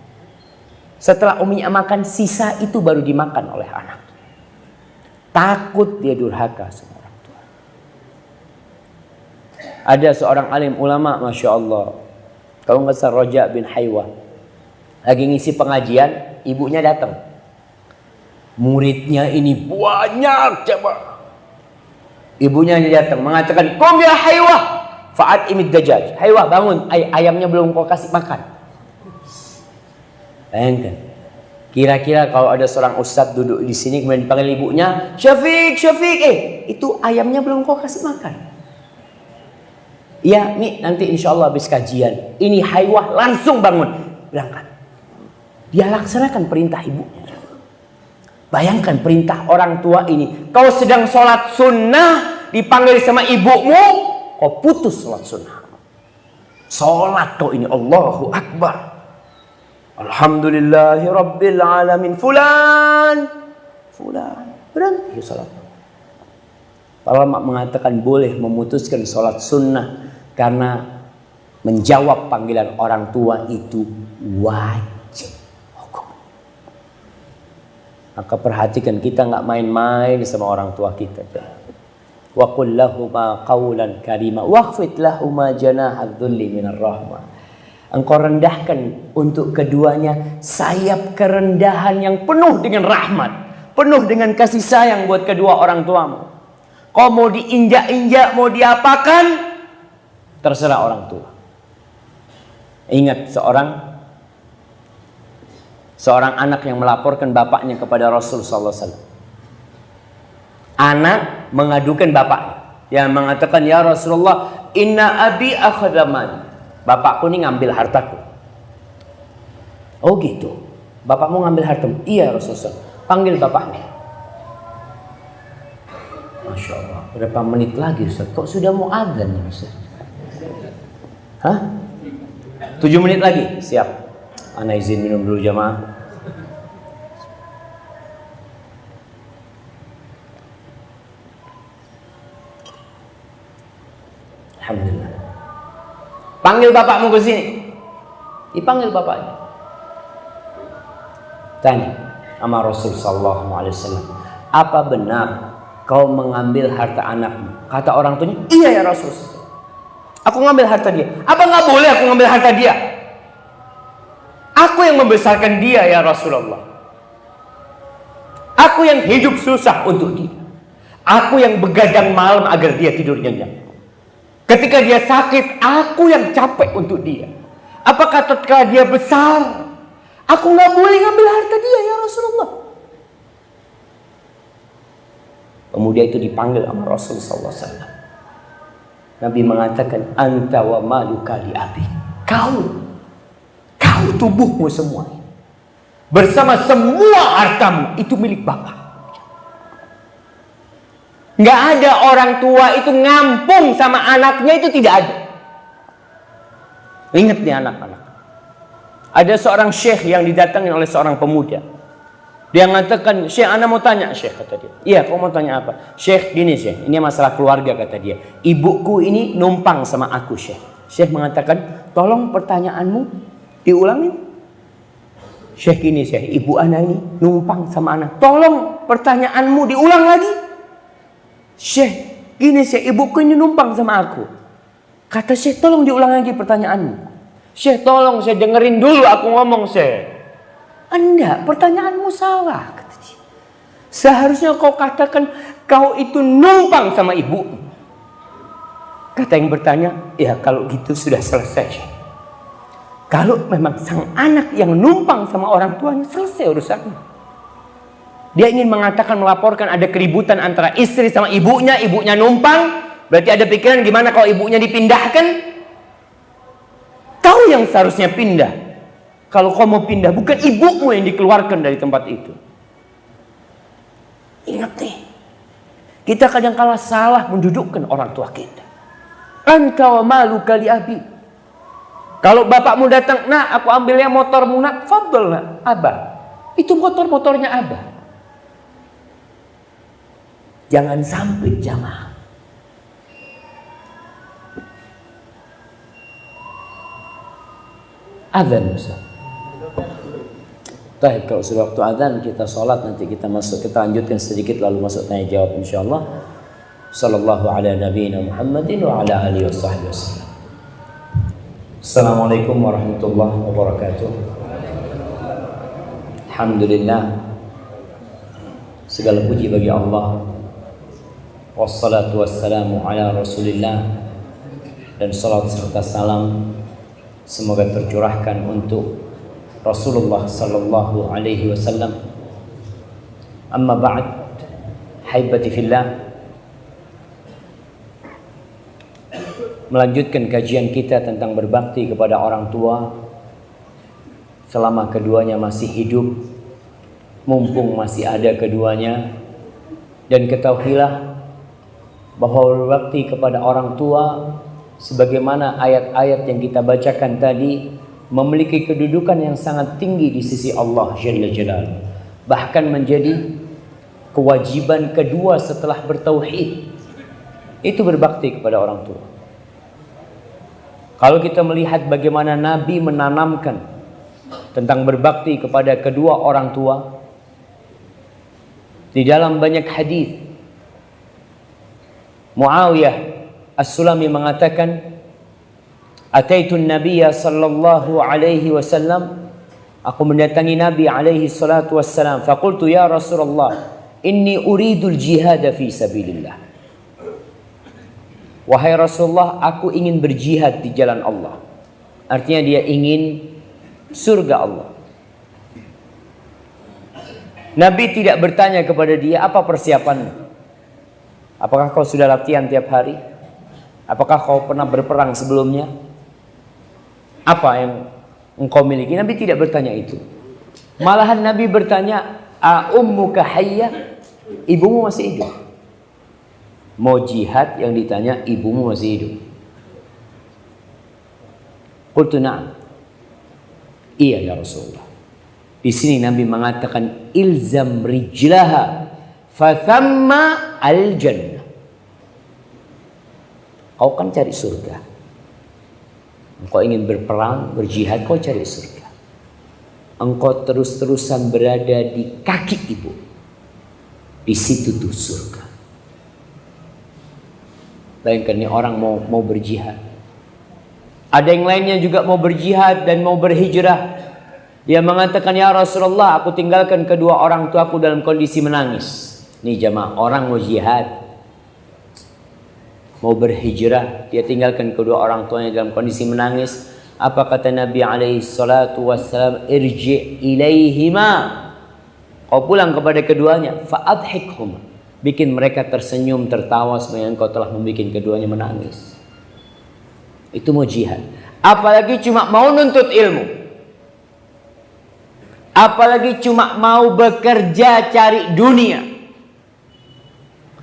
Setelah uminya makan, sisa itu baru dimakan oleh anak. Takut dia durhaka sama orang tua. Ada seorang alim ulama, Masya Allah. Kalau nggak salah Roja bin Haywa. Lagi ngisi pengajian, ibunya datang. Muridnya ini banyak, coba. Ibunya datang mengatakan, "Qum ya Haywa, fa'at imid dajjaj." Haywa, bangun, ayamnya belum kau kasih makan. Bayangkan. Kira-kira kalau ada seorang ustadz duduk di sini kemudian dipanggil ibunya, Syafiq, itu ayamnya belum kau kasih makan. Iya, Mi, nanti insya Allah habis kajian. Ini Haywa langsung bangun, berangkat. Dia laksanakan perintah ibunya. Bayangkan perintah orang tua ini. Kau sedang sholat sunnah, dipanggil sama ibumu, kau putus sholat sunnah. Sholat kau ini, Allahu Akbar. Alhamdulillahi Rabbil Alamin. Fulan. Berhenti sholat. Para ulama mengatakan boleh memutuskan sholat sunnah karena menjawab panggilan orang tua itu wajib. Maka perhatikan, kita nggak main-main sama orang tua kita. Wa qul lahuma qawlan karima wakhfid lahuma janahadz dzulli minar rahmah. Engkau rendahkan untuk keduanya sayap kerendahan yang penuh dengan rahmat, penuh dengan kasih sayang buat kedua orang tuamu. Kau mau diinjak-injak, mau diapakan, terserah orang tua. Ingat seorang anak yang melaporkan bapaknya kepada Rasul sallallahu alaihi wasallam. Anak mengadukan bapaknya. Yang mengatakan, "Ya Rasulullah, inna abi akhadha mali." Bapakku ini ngambil hartaku. Oh gitu. Bapakmu ngambil hartamu? Iya Rasulullah. Panggil bapaknya. Masya Allah. Berapa menit lagi Ustaz? Kok sudah mau adzan nih Ustaz? Hah? 7 menit lagi? Siap. Ana izin minum dulu jamaah. Alhamdulillah. Panggil bapakmu ke sini. Dipanggil bapaknya. Tanya sama Rasul sallallahu alaihi wasallam, "Apa benar kau mengambil harta anakmu?" Kata orang tuanya, "Iya ya Rasul. Aku ngambil harta dia." "Apa nggak boleh aku ngambil harta dia? Aku yang membesarkan dia ya Rasulullah. Aku yang hidup susah untuk dia. Aku yang begadang malam agar dia tidur nyenyak. Ketika dia sakit, aku yang capek untuk dia. Apakah ketika dia besar, aku nggak boleh ngambil harta dia ya Rasulullah?" Pemuda itu dipanggil sama Rasul sallallahu alaihi wasallam. Nabi mengatakan, "Anta wa maluka li abi." Kau tubuhmu semua bersama semua hartamu itu milik bapak. Nggak ada orang tua itu ngampung sama anaknya, itu tidak ada. Ingat nih anak-anak. Ada seorang syekh yang didatangi oleh seorang pemuda. Dia mengatakan, Syekh, ana mau tanya, Syekh, kata dia. Iya, kau mau tanya apa? Syekh, gini Syekh, ini masalah keluarga, kata dia. Ibuku ini numpang sama aku, Syekh. Syekh mengatakan, tolong pertanyaanmu diulangin. Syekh, gini Syekh, ibu ana ini numpang sama ana. Tolong pertanyaanmu diulang lagi. Syekh, gini Syekh, ibuku ini numpang sama aku. Kata Syekh, tolong diulang lagi pertanyaanmu. Syekh, tolong saya dengerin dulu aku ngomong, Syekh. Anda, pertanyaanmu salah, kata dia. Seharusnya kau katakan kau itu numpang sama ibu. Kata yang bertanya, ya kalau gitu sudah selesai. Kalau memang sang anak yang numpang sama orang tuanya, selesai urusannya. Dia ingin mengatakan, melaporkan ada keributan antara istri sama ibunya, ibunya numpang. Berarti ada pikiran gimana kalau ibunya dipindahkan. Kau yang seharusnya pindah. Kalau kau mau pindah, bukan ibumu yang dikeluarkan dari tempat itu. Ingat nih, kita kadang-kala salah mendudukkan orang tua kita. Anta wa maluka li abi. Kalau bapakmu datang, nah aku ambilnya motormu nak, fadl nak, abah. Itu motornya abah. Jangan sampai jamaah. Adzan Ustaz. Baik, kalau sudah waktu adzan kita sholat, nanti kita lanjutkan sedikit lalu masuk tanya jawab insyaallah. Sallallahu ala nabiyina Muhammadin wa ala alihi wasallam. Assalamualaikum warahmatullahi wabarakatuh. Alhamdulillah, segala puji bagi Allah. Wassalatu wassalamu ala Rasulillah, dan salat serta salam semoga tercurahkan untuk Rasulullah sallallahu alaihi wasallam. Amma ba'd, haibati fillah. Melanjutkan kajian kita tentang berbakti kepada orang tua selama keduanya masih hidup, mumpung masih ada keduanya. Dan ketahuilah bahwa berbakti kepada orang tua, sebagaimana ayat-ayat yang kita bacakan tadi, memiliki kedudukan yang sangat tinggi di sisi Allah Jalla Jalaluhu. Bahkan menjadi kewajiban kedua setelah bertauhid, itu berbakti kepada orang tua. Kalau kita melihat bagaimana Nabi menanamkan tentang berbakti kepada kedua orang tua di dalam banyak hadis, Muawiyah As-Sulami mengatakan, Ataitun Nabiyya sallallahu alaihi wasallam, aku mendatangi Nabi alaihi salatu wassalam. Faqultu ya Rasulullah, inni uridul jihad fi sabilillah. Wahai Rasulullah, aku ingin berjihad di jalan Allah. Artinya dia ingin surga Allah. Nabi tidak bertanya kepada dia, apa persiapanmu? Apakah kau sudah latihan tiap hari? Apakah kau pernah berperang sebelumnya? Apa yang engkau miliki? Nabi tidak bertanya itu. Malahan Nabi bertanya, a ummuka hayyah? Ibumu masih hidup? Mau jihad yang ditanya, ibumu masih hidup? Qultu na'am. Iya ya Rasulullah. Di sini Nabi mengatakan, ilzam rijlaha fathamma al-jannah. Kau kan cari surga. Engkau ingin berperang, berjihad, kau cari surga. Engkau terus-terusan berada di kaki ibu. Di situ tuh surga. Bayangkan nih orang mau berjihad. Ada yang lainnya juga mau berjihad dan mau berhijrah. Dia mengatakan, ya Rasulullah, aku tinggalkan kedua orang tuaku dalam kondisi menangis. Nih jamaah, orang mau jihad, mau berhijrah, dia tinggalkan kedua orang tuanya dalam kondisi menangis. Apa kata Nabi alaihi salatu wassalam? Irji' ilaihima. Kau pulang kepada keduanya, fa'adhikhum. Bikin mereka tersenyum, tertawa sebenarnya engkau telah membuat keduanya menangis. Itu mau jihad. Apalagi cuma mau nuntut ilmu. Apalagi cuma mau bekerja cari dunia.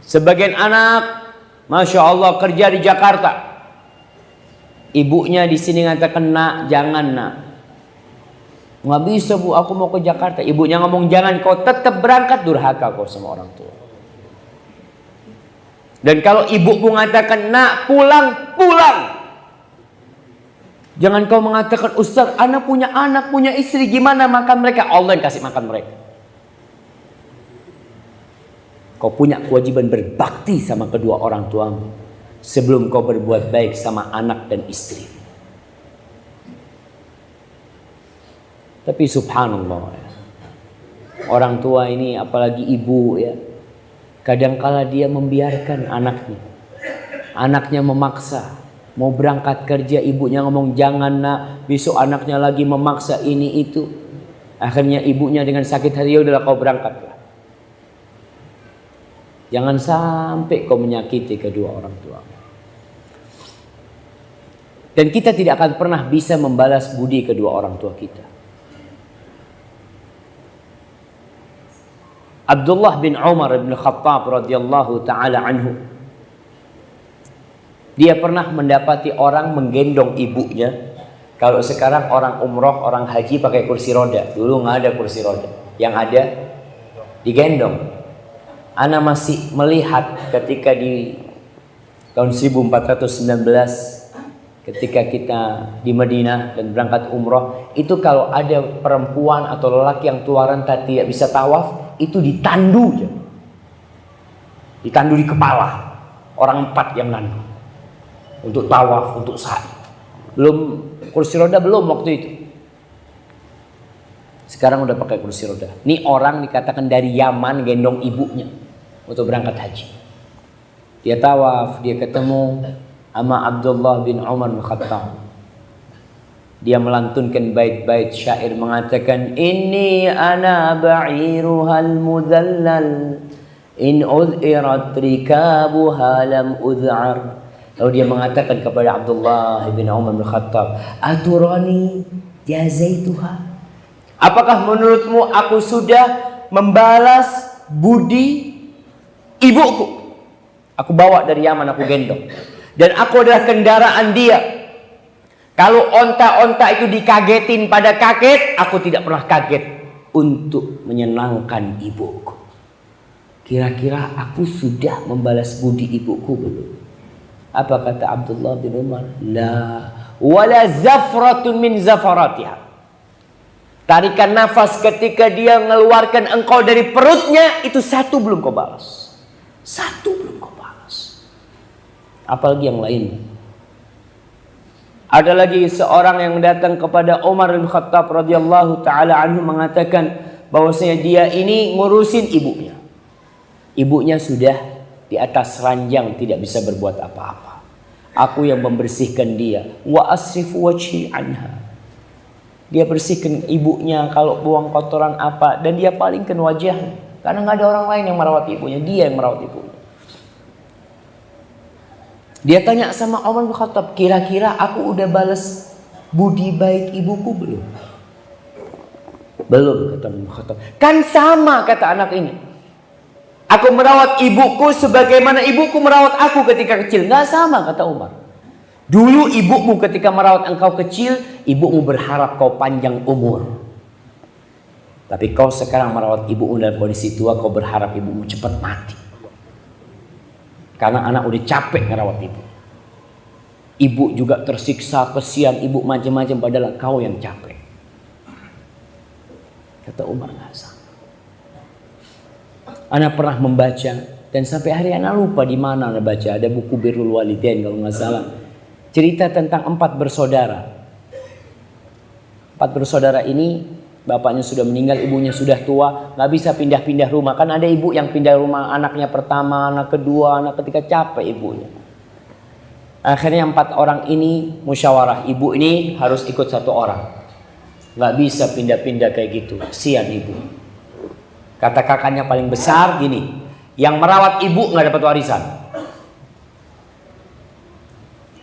Sebagian anak, Masya Allah, kerja di Jakarta. Ibunya di sini ngatakan, nak, jangan nak. Nggak bisa bu, aku mau ke Jakarta. Ibunya ngomong jangan, kau tetap berangkat, durhaka kau sama orang tua. Dan kalau ibu mengatakan nak pulang, pulang. Jangan kau mengatakan Ustaz, anak punya istri, gimana makan mereka? Allah yang kasih makan mereka. Kau punya kewajiban berbakti sama kedua orang tuamu sebelum kau berbuat baik sama anak dan istri. Tapi subhanallah, orang tua ini apalagi ibu ya, kadangkala dia membiarkan anaknya. Anaknya memaksa mau berangkat kerja, ibunya ngomong jangan nak, besok anaknya lagi memaksa ini itu. Akhirnya ibunya dengan sakit hati, ya udahlah kau berangkatlah. Jangan sampai kau menyakiti kedua orang tua. Dan kita tidak akan pernah bisa membalas budi kedua orang tua kita. Abdullah bin Umar bin Khattab radhiyallahu taala anhu, dia pernah mendapati orang menggendong ibunya. Kalau sekarang orang umroh, orang haji pakai kursi roda, dulu nggak ada kursi roda, yang ada digendong. Ana masih melihat ketika di tahun 1419 ketika kita di Madinah dan berangkat umroh, itu kalau ada perempuan atau lelaki yang tua renta tidak bisa tawaf, itu ditandu aja. Ditandu di kepala. Orang 4 yang nandu. Untuk tawaf, untuk sa'i. Belum kursi roda, belum waktu itu. Sekarang udah pakai kursi roda. Ini orang dikatakan dari Yaman gendong ibunya untuk berangkat haji. Dia tawaf, dia ketemu sama Abdullah bin Umar bin Khattab. Dia melantunkan bait-bait syair mengatakan, inni ana ba'iruhal mudhallal in udhirat rikabuha lam udhar. Lalu dia mengatakan kepada Abdullah bin Umar bin Khattab, aturani jazaituha, apakah menurutmu aku sudah membalas budi ibuku? Aku bawa dari Yaman, aku gendong, dan aku adalah kendaraan dia. Kalau onta-onta itu dikagetin pada kaget, aku tidak pernah kaget untuk menyenangkan ibuku. Kira-kira aku sudah membalas budi ibuku belum? Apa kata Abdullah bin Umar? La wala zafratun min zafaratiha. Tarikan nafas ketika dia mengeluarkan engkau dari perutnya, itu satu belum kau balas. Satu belum kau balas. Apalagi yang lainnya. Ada lagi seorang yang datang kepada Umar bin Khattab radhiyallahu taala anhu mengatakan bahwasanya dia ini ngurusin ibunya. Ibunya sudah di atas ranjang, tidak bisa berbuat apa-apa. Aku yang membersihkan dia. Wa asrifu wajhi anha. Dia bersihkan ibunya kalau buang kotoran apa, dan dia palingkan wajahnya. Karena nggak ada orang lain yang merawat ibunya, dia yang merawat ibunya. Dia tanya sama Umar bin Khattab, kira-kira aku udah balas budi baik ibuku belum? Belum, kata Umar bin Khattab. Kan sama, kata anak ini. Aku merawat ibuku sebagaimana ibuku merawat aku ketika kecil. Nggak sama, kata Umar. Dulu ibumu ketika merawat engkau kecil, ibumu berharap kau panjang umur. Tapi kau sekarang merawat ibumu dalam kondisi tua, kau berharap ibumu cepat mati. Karena anak udah capek ngerawat ibu. Ibu juga tersiksa, kesian ibu macam-macam, padahal kau yang capek. Kata Umar, nggak sama. Anak pernah membaca, dan sampai hari anak lupa di mana anak baca. Ada buku Birrul Walidain kalau nggak salah. Cerita tentang 4 bersaudara. 4 bersaudara ini, bapaknya sudah meninggal, ibunya sudah tua, nggak bisa pindah-pindah rumah. Kan ada ibu yang pindah rumah anaknya pertama, anak kedua, anak ketiga, capek ibunya. Akhirnya 4 orang ini musyawarah, ibu ini harus ikut 1 orang. Nggak bisa pindah-pindah kayak gitu, kasihan ibu. Kata kakaknya paling besar gini, yang merawat ibu nggak dapat warisan.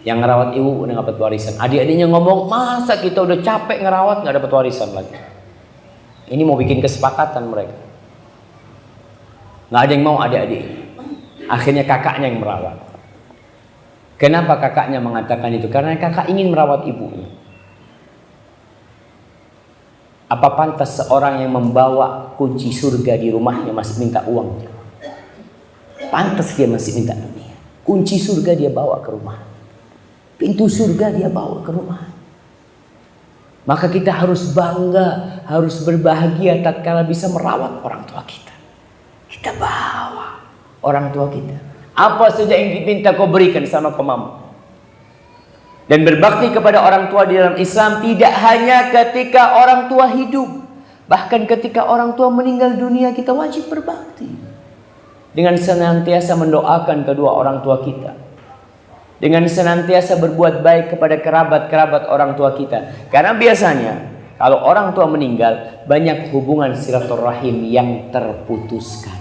Yang ngerawat ibu udah nggak dapat warisan. Adik-adiknya ngomong, masa kita udah capek ngerawat nggak dapat warisan lagi. Ini mau bikin kesepakatan mereka. Nggak ada yang mau adik-adik. Akhirnya kakaknya yang merawat. Kenapa kakaknya mengatakan itu? Karena kakak ingin merawat ibunya. Apa Apa pantas seorang yang membawa kunci surga di rumahnya masih minta uang? Pantas dia masih minta dunia. Kunci surga dia bawa ke rumah. Pintu surga dia bawa ke rumah. Maka kita harus bangga, harus berbahagia tatkala bisa merawat orang tua kita. Kita bawa orang tua kita. Apa saja yang diminta kau berikan sama kau mampu. Dan berbakti kepada orang tua di dalam Islam tidak hanya ketika orang tua hidup. Bahkan ketika orang tua meninggal dunia kita wajib berbakti. Dengan senantiasa mendoakan kedua orang tua kita. Dengan senantiasa berbuat baik kepada kerabat-kerabat orang tua kita. Karena biasanya kalau orang tua meninggal, banyak hubungan silaturahim yang terputuskan.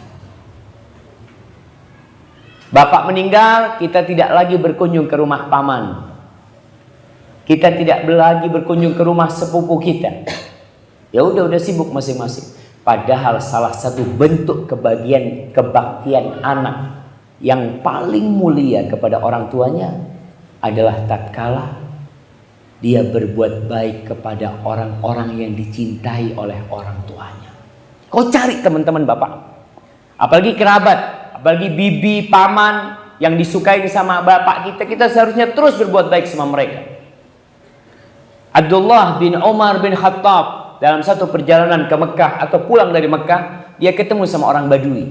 Bapak meninggal, kita tidak lagi berkunjung ke rumah paman. Kita tidak lagi berkunjung ke rumah sepupu kita. Ya udah sibuk masing-masing. Padahal salah satu bentuk kebaktian anak yang paling mulia kepada orang tuanya adalah tatkala dia berbuat baik kepada orang-orang yang dicintai oleh orang tuanya. Kau cari teman-teman bapak, apalagi kerabat, apalagi bibi, paman yang disukai sama bapak kita seharusnya terus berbuat baik sama mereka. Abdullah bin Umar bin Khattab dalam satu perjalanan ke Mekah atau pulang dari Mekah, dia ketemu sama orang Badui.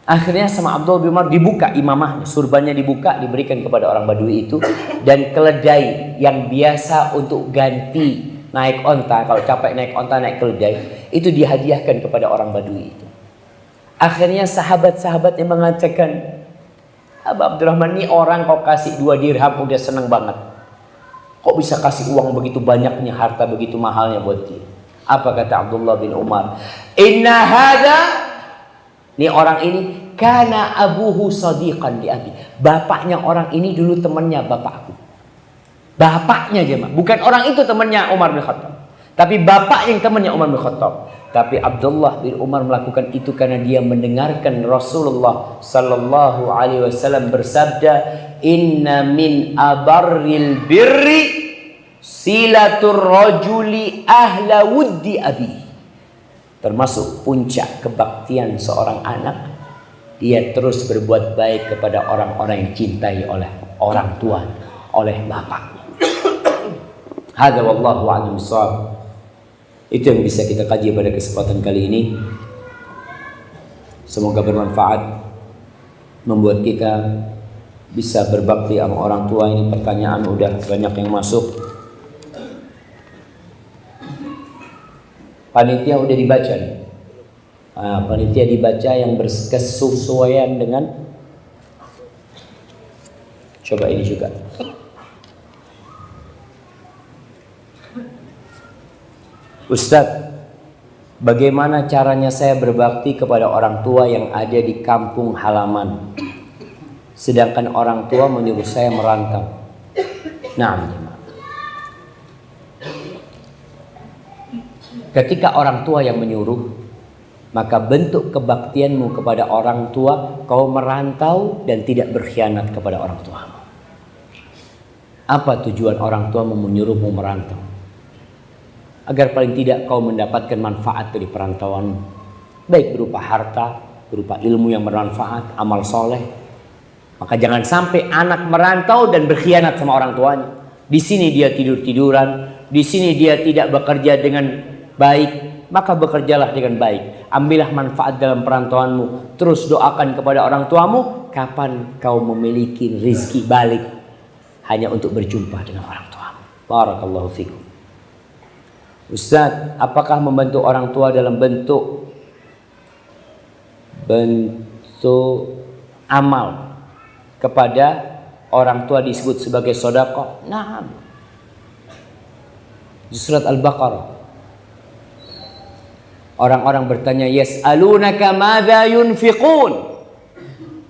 Akhirnya sama Abdullah bin Umar dibuka imamahnya, surbannya dibuka, diberikan kepada orang Badui itu. Dan keledai yang biasa untuk ganti naik onta, kalau capek naik onta naik keledai, itu dihadiahkan kepada orang Badui itu. Akhirnya sahabat-sahabat yang mengatakan, Abah Abdurrahman, ini orang kau kasih 2 dirham udah seneng banget. Kok bisa kasih uang begitu banyaknya, harta begitu mahalnya buat dia? Apa kata Abdullah bin Umar? Inna hadha, ini orang ini, kana abuhu sadiqan li abi. Bapaknya orang ini dulu temannya bapakku. Bapaknya aja, bukan orang itu temannya Umar bin Khattab, tapi bapak yang temannya Umar bin Khattab. Tapi Abdullah bin Umar melakukan itu karena dia mendengarkan Rasulullah sallallahu alaihi wasallam bersabda, "Inna min abarril birri silatur rajuli ahla wuddi abi." Termasuk puncak kebaktian seorang anak, dia terus berbuat baik kepada orang-orang yang dicintai oleh orang tua, oleh bapaknya. Hadza wallahu a'lam bishawab. Itu yang bisa kita kaji pada kesempatan kali ini. Semoga bermanfaat, membuat kita bisa berbakti sama orang tua. Ini pertanyaan udah banyak yang masuk. Panitia udah dibaca nih. Panitia dibaca yang berkesesuaian dengan. Coba ini juga. Ustadz, bagaimana caranya saya berbakti kepada orang tua yang ada di kampung halaman, sedangkan orang tua menyuruh saya merantau? Nah, ketika orang tua yang menyuruh, maka bentuk kebaktianmu kepada orang tua, kau merantau dan tidak berkhianat kepada orang tuamu. Apa tujuan orang tua menyuruhmu merantau? Agar paling tidak kau mendapatkan manfaat dari perantauanmu, baik berupa harta, berupa ilmu yang bermanfaat, amal soleh. Maka jangan sampai anak merantau dan berkhianat sama orang tuanya. Di sini dia tidur-tiduran, di sini dia tidak bekerja dengan baik, maka bekerjalah dengan baik. Ambillah manfaat dalam perantauanmu. Terus doakan kepada orang tuamu, kapan kau memiliki rezeki balik hanya untuk berjumpa dengan orang tuamu. Barakallahu fikum. Ustaz, apakah membantu orang tua dalam bentuk amal kepada orang tua disebut sebagai sedekah? Nah, di surat Al-Baqarah orang-orang bertanya, yas'alunaka madza yunfiqun.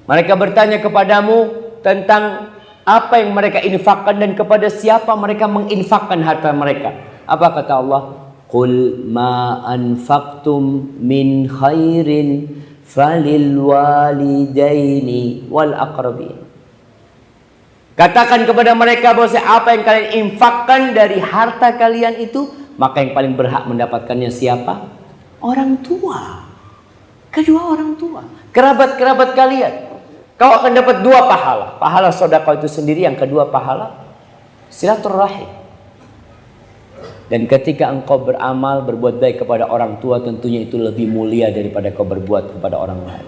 Mereka bertanya kepadamu tentang apa yang mereka infakkan dan kepada siapa mereka menginfakkan harta mereka. Apa kata Allah? Qul ma anfaqtum min khairin falil walidaini wal aqrabin. Katakan kepada mereka bahwa apa yang kalian infakkan dari harta kalian itu, maka yang paling berhak mendapatkannya siapa? Orang tua. Kedua orang tua, kerabat-kerabat kalian. Kau akan dapat 2 pahala. Pahala sedekah itu sendiri, yang kedua pahala silaturahim. Dan ketika engkau beramal, berbuat baik kepada orang tua, tentunya itu lebih mulia daripada kau berbuat kepada orang lain.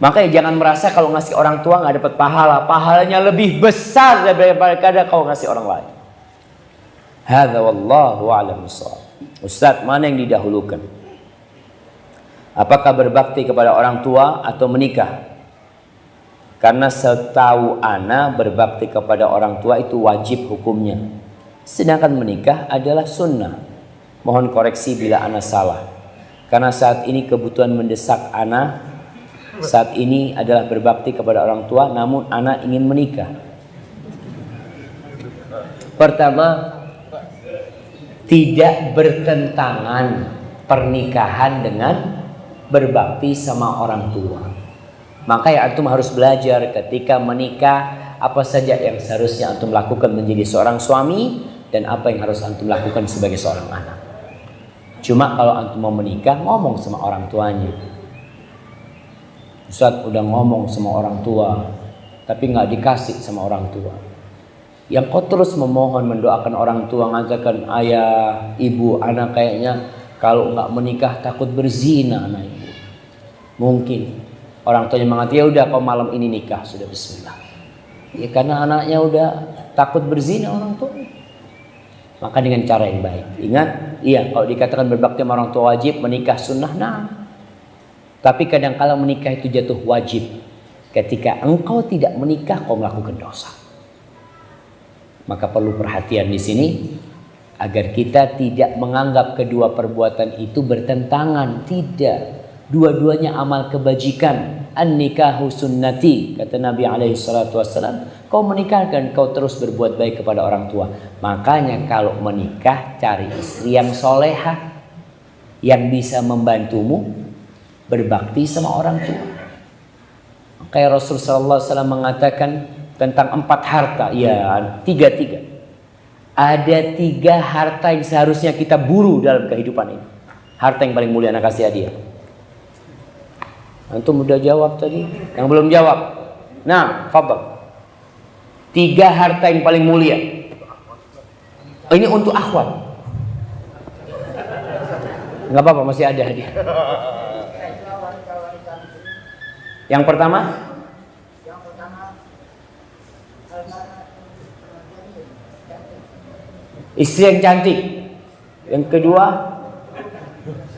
Makanya jangan merasa kalau ngasih orang tua nggak dapat pahala. Pahalanya lebih besar daripada kau ngasih orang lain. Hadza wallahu a'lam bissawab. Ustaz, mana yang didahulukan? Apakah berbakti kepada orang tua atau menikah? Karena setahu ana berbakti kepada orang tua itu wajib hukumnya. Sedangkan menikah adalah sunnah. Mohon koreksi bila ana salah. Karena saat ini kebutuhan mendesak ana saat ini adalah berbakti kepada orang tua, namun anak ingin menikah. Pertama, tidak bertentangan pernikahan dengan berbakti sama orang tua. Maka ya antum harus belajar ketika menikah apa saja yang seharusnya antum lakukan menjadi seorang suami dan apa yang harus antum lakukan sebagai seorang anak. Cuma kalau antum mau menikah, ngomong sama orang tuanya. Ustaz udah ngomong sama orang tua, tapi nggak dikasih sama orang tua. Yang kau terus memohon, mendoakan orang tua, mengatakan ayah, ibu, anak kayaknya kalau nggak menikah takut berzina anak ibu. Mungkin orang tuanya mengatakan ya udah kau malam ini nikah sudah, bismillah. Ya karena anaknya udah takut berzina orang tua. Maka dengan cara yang baik. Ingat, iya kalau dikatakan berbakti sama orang tua wajib, menikah sunnah, nah. Tapi kadang-kala menikah itu jatuh wajib. Ketika engkau tidak menikah, kau melakukan dosa. Maka perlu perhatian di sini agar kita tidak menganggap kedua perbuatan itu bertentangan. Tidak, dua-duanya amal kebajikan. An-nikahu sunnati, kata Nabi alaihi salatu wassalam. Kau menikahkan, kau terus berbuat baik kepada orang tua. Makanya kalau menikah, cari istri yang solehah, yang bisa membantumu berbakti sama orang tua. Kayak Rasulullah SAW mengatakan tentang 4 harta. Ya, 3. Ada 3 harta yang seharusnya kita buru dalam kehidupan ini. Harta yang paling mulia, anak kasih hadiah. Antum udah jawab tadi? Yang belum jawab? Nah, fadhal. 3 harta yang paling mulia. Ini untuk akhwat. Enggak apa-apa, masih ada hadiah. Yang pertama? Istri yang cantik. Yang kedua,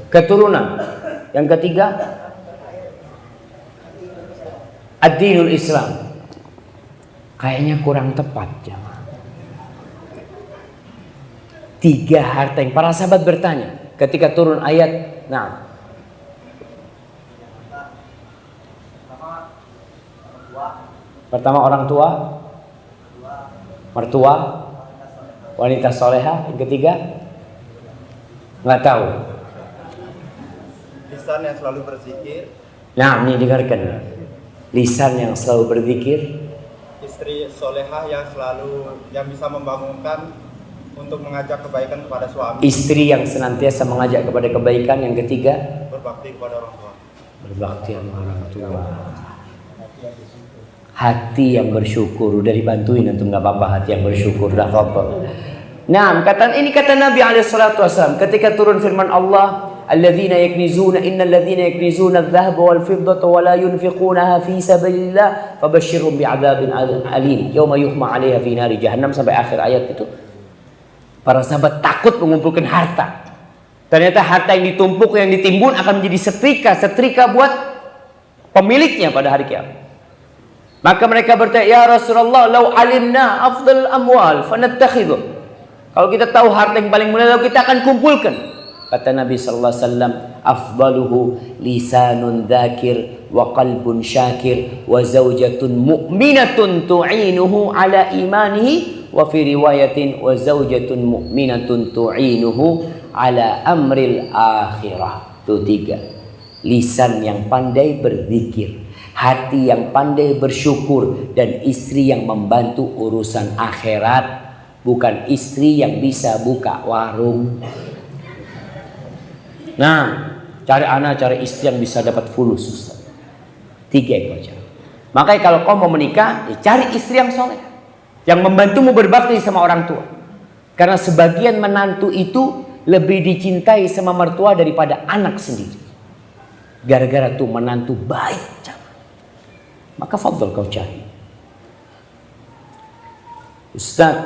keturunan. Yang ketiga, ad-dinul Islam. Kayaknya kurang tepat, jemaah. 3 harta yang para sahabat bertanya ketika turun ayat. Nah, pertama orang tua, mertua, wanita soleha. Yang ketiga, nggak tahu. Lisan yang selalu berzikir. Nah, ini dengarkan. Lisan yang selalu berzikir. Istri soleha yang bisa membangunkan untuk mengajak kebaikan kepada suami. Istri yang senantiasa mengajak kepada kebaikan. Yang ketiga, berbakti kepada orang tua. Berbakti sama orang tua. Hati yang bersyukur. Udah dibantuin antum, nggak apa-apa hati yang bersyukur. Dah apa. Nah, ini kata Nabi SAW ketika turun firman Allah, alladzina yaknizuna innal ladzina yaknizuna adh-dhahaba wal fiddata wa la yunfiqunaha fi sabilillah fabashshirhum bi'adzabin alim yauma yuhma 'alaiha fi nari jahannam, sampai akhir ayat itu. Para sahabat takut mengumpulkan harta. Ternyata harta yang ditumpuk, yang ditimbun akan menjadi setrika buat pemiliknya pada hari kiamat. Maka mereka bertanya, ya Rasulullah, lau alimna afdal amwal fanattakhidhu. Kalau kita tahu harta yang paling mulia, lalu kita akan kumpulkan. Kata Nabi sallallahu alaihi wasallam, afdaluhu lisanun dzakir wa qalbun syakir wa zaujatun mu'minatun tu'inuhu ala imanihi wa fi riwayatin wa zaujatun mu'minatun tu'inuhu ala amril akhirah. Itu 3. Lisan yang pandai berzikir, hati yang pandai bersyukur, dan istri yang membantu urusan akhirat, bukan istri yang bisa buka warung. Nah, cari istri yang bisa dapat fulus, Ustaz. 3 ekor aja. Makanya kalau kau mau menikah, ya cari istri yang soleh, yang membantumu berbakti sama orang tua. Karena sebagian menantu itu lebih dicintai sama mertua daripada anak sendiri. Gara-gara tuh menantu baik, maka fadhol kau cari. Ustaz,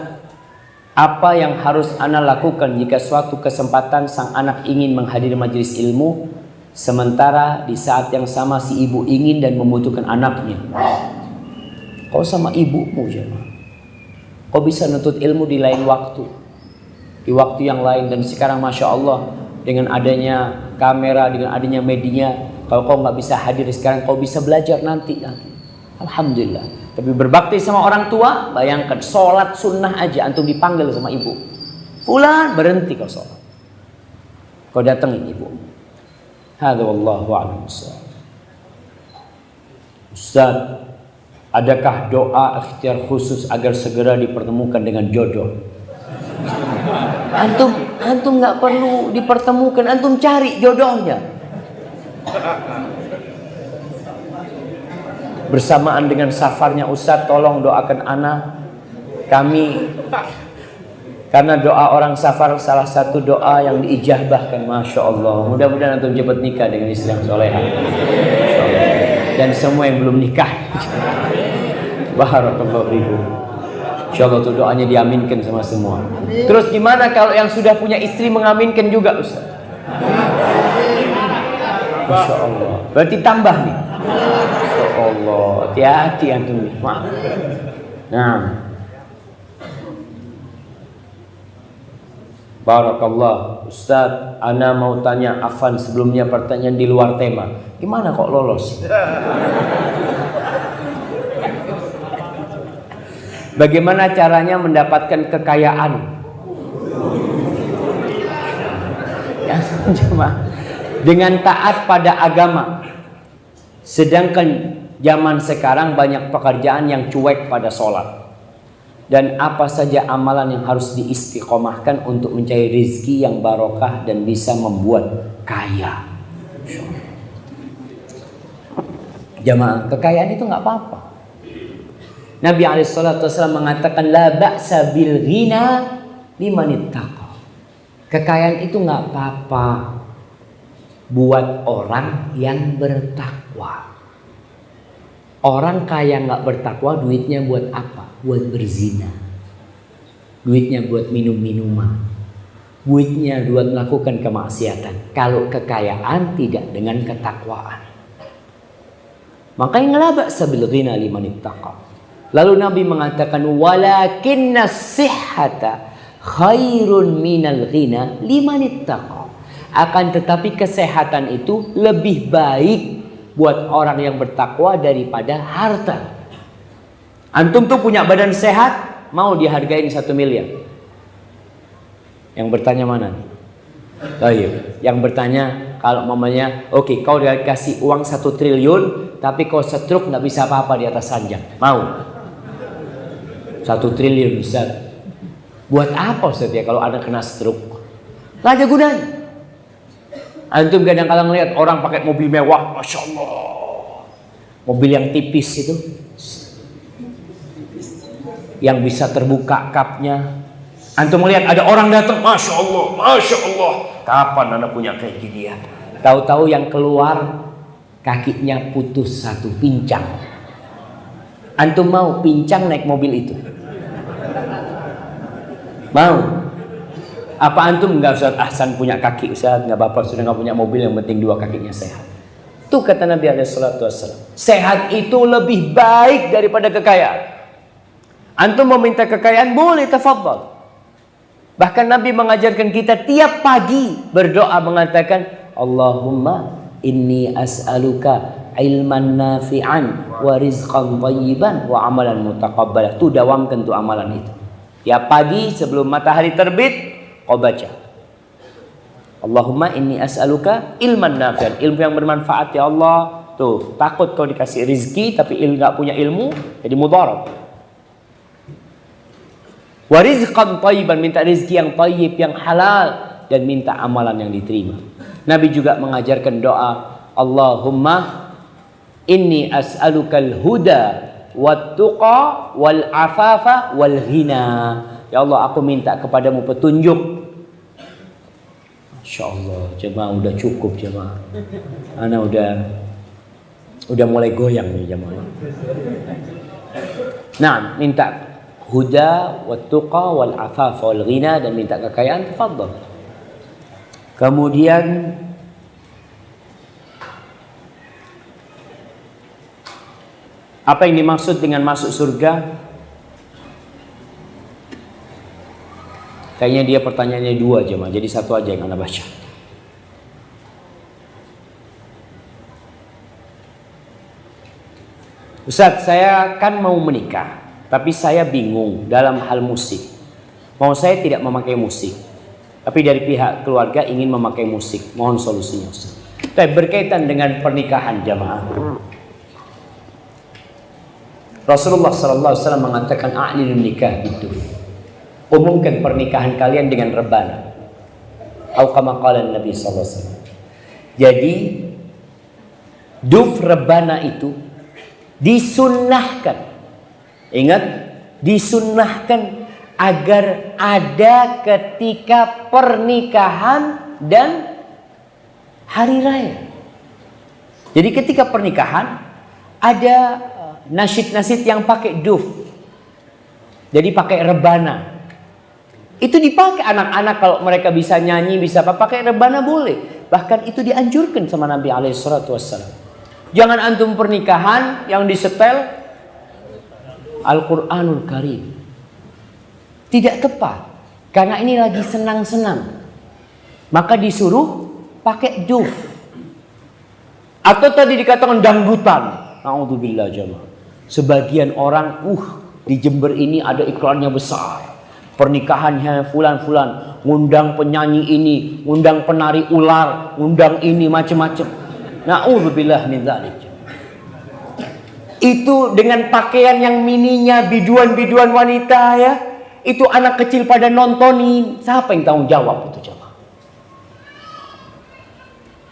apa yang harus ana lakukan jika suatu kesempatan sang anak ingin menghadiri majelis ilmu, sementara di saat yang sama si ibu ingin dan membutuhkan anaknya? Kau sama ibumu, jemaah. Kau bisa nuntut ilmu di lain waktu, di waktu yang lain. Dan sekarang Masya Allah, dengan adanya kamera, dengan adanya media, kalau kau nggak bisa hadir sekarang, kau bisa belajar nanti. Alhamdulillah. Tapi berbakti sama orang tua, bayangkan sholat sunnah aja antum dipanggil sama ibu. Fulan, berhenti kau sholat, kau datengin ibu. Hadza wallahu a'lam bissawab. Ustaz, adakah doa ikhtiar khusus agar segera dipertemukan dengan jodoh? Antum nggak perlu dipertemukan, antum cari jodohnya. Bersamaan dengan safarnya Ustaz, tolong doakan ana kami, karena doa orang safar salah satu doa yang diijabahkan. Masya Allah. Mudah-mudahan antum cepat nikah dengan istri yang soleha, dan semua yang belum nikah. Barakallahu fikum. Insyaallah tuh doanya diaminkan sama semua. Terus gimana kalau yang sudah punya istri mengaminkan juga, Ustaz? Masya Allah. Berarti tambah nih. Masya Allah. Hati-hati antum nih. Maaf. Nah. Barakallah. Ustaz, ana mau tanya Afan sebelumnya pertanyaan di luar tema. Gimana kok lolos? Bagaimana caranya mendapatkan kekayaan? Ya, cuma dengan taat pada agama. Sedangkan zaman sekarang banyak pekerjaan yang cuek pada sholat. Dan apa saja amalan yang harus diistiqomahkan untuk mencari rezeki yang barokah dan bisa membuat kaya. Jamaah, kekayaan itu nggak apa-apa. Nabi SAW mengatakan la ba'sa bil ghina liman ittaqa. Kekayaan itu nggak apa-apa buat orang yang bertakwa. Orang kaya nggak bertakwa, duitnya buat apa? Buat berzina, duitnya buat minum-minuman, duitnya buat melakukan kemaksiatan. Kalau kekayaan tidak dengan ketakwaan, makanya la ba'sa bil ghina liman ittaqa. Lalu Nabi mengatakan walakinna sihhata khairun minal ghina liman ittaqa. Akan tetapi kesehatan itu lebih baik buat orang yang bertakwa daripada harta. Antum tuh punya badan sehat, mau dihargain 1 miliar. Yang bertanya mana nih? Baik. Yang bertanya kalau mamanya, oke, kau dikasih uang 1 triliun, tapi kau stroke nggak bisa apa-apa di atas ranjang, mau? 1 triliun Ustaz. Buat apa Ustaz ya kalau ada kena stroke? Gak ada gunanya. Antum kadang-kadang lihat orang pakai mobil mewah, Masya Allah. Mobil yang tipis itu, yang bisa terbuka kapnya. Antum melihat ada orang datang, Masya Allah, Masya Allah. Kapan anda punya kayak gini ya? Tahu-tahu yang keluar kakinya putus 1, pincang. Antum mau pincang naik mobil itu? Mau? Apa antum nggak Ustaz Ahsan punya kaki Ustaz, nggak apa-apa sudah nggak punya mobil, yang penting 2 kakinya sehat. Itu kata Nabi SAW. Sehat itu lebih baik daripada kekayaan. Antum mau minta kekayaan boleh, tafadhal. Bahkan Nabi mengajarkan kita tiap pagi berdoa mengatakan Allahumma inni as'aluka ilman nafi'an wa rizqan thayyiban wa amalan mutaqabbalah. Tuh dawamkan tuh amalan itu. Tiap pagi sebelum matahari terbit kau baca Allahumma inni as'aluka ilman nafi'an, ilmu yang bermanfaat ya Allah, Tuh, takut kalau dikasih rizki tapi nggak punya ilmu, jadi mudarat. Wa rizqan thayyiban, minta rizki yang thayyib, yang halal, dan minta amalan yang diterima. Nabi juga mengajarkan doa, Allahumma inni as'alukal huda wat tuqa wal afafa wal ghina. Ya Allah, aku minta kepadamu petunjuk. Masya Allah, jemaah udah cukup jemaah. Ana udah mulai goyang nih jemaah. Nah, minta huda wat tuqa wal afafa wal ghina, dan minta kekayaan, tafadhal. Kemudian apa yang dimaksud dengan masuk surga? Kayaknya dia pertanyaannya dua jemaah, jadi satu aja yang Anda baca. Ustaz, saya kan mau menikah, tapi saya bingung dalam hal musik. Mau saya tidak memakai musik, tapi dari pihak keluarga ingin memakai musik. Mohon solusinya Ustaz. Tapi berkaitan dengan pernikahan jemaah, Rasulullah SAW mengatakan a'linun nikah biduf. Umumkan pernikahan kalian dengan rebana. Atau kama qala Nabi SAW. Jadi duf rebana itu disunnahkan. Ingat, disunnahkan agar ada ketika pernikahan dan hari raya. Jadi ketika pernikahan ada nasyid-nasyid yang pakai duf. Jadi pakai rebana. Itu dipakai anak-anak kalau mereka bisa nyanyi, bisa apa, pakai rebana boleh. Bahkan itu dianjurkan sama Nabi SAW. Jangan antum pernikahan yang disetel Al-Quranul Karim. Tidak tepat. Karena ini lagi senang-senang. Maka disuruh pakai duf. Atau tadi dikatakan dangdutan. Na'udzubillah jamaah. Sebagian orang, di Jember ini ada iklannya besar. Pernikahannya fulan-fulan, ngundang penyanyi ini, ngundang penari ular, ngundang ini macam-macam. Na'udzubillah min dzalik. Itu dengan pakaian yang mininya, biduan-biduan wanita ya. Itu anak kecil pada nontonin. Siapa yang tanggung jawab itu jemaah?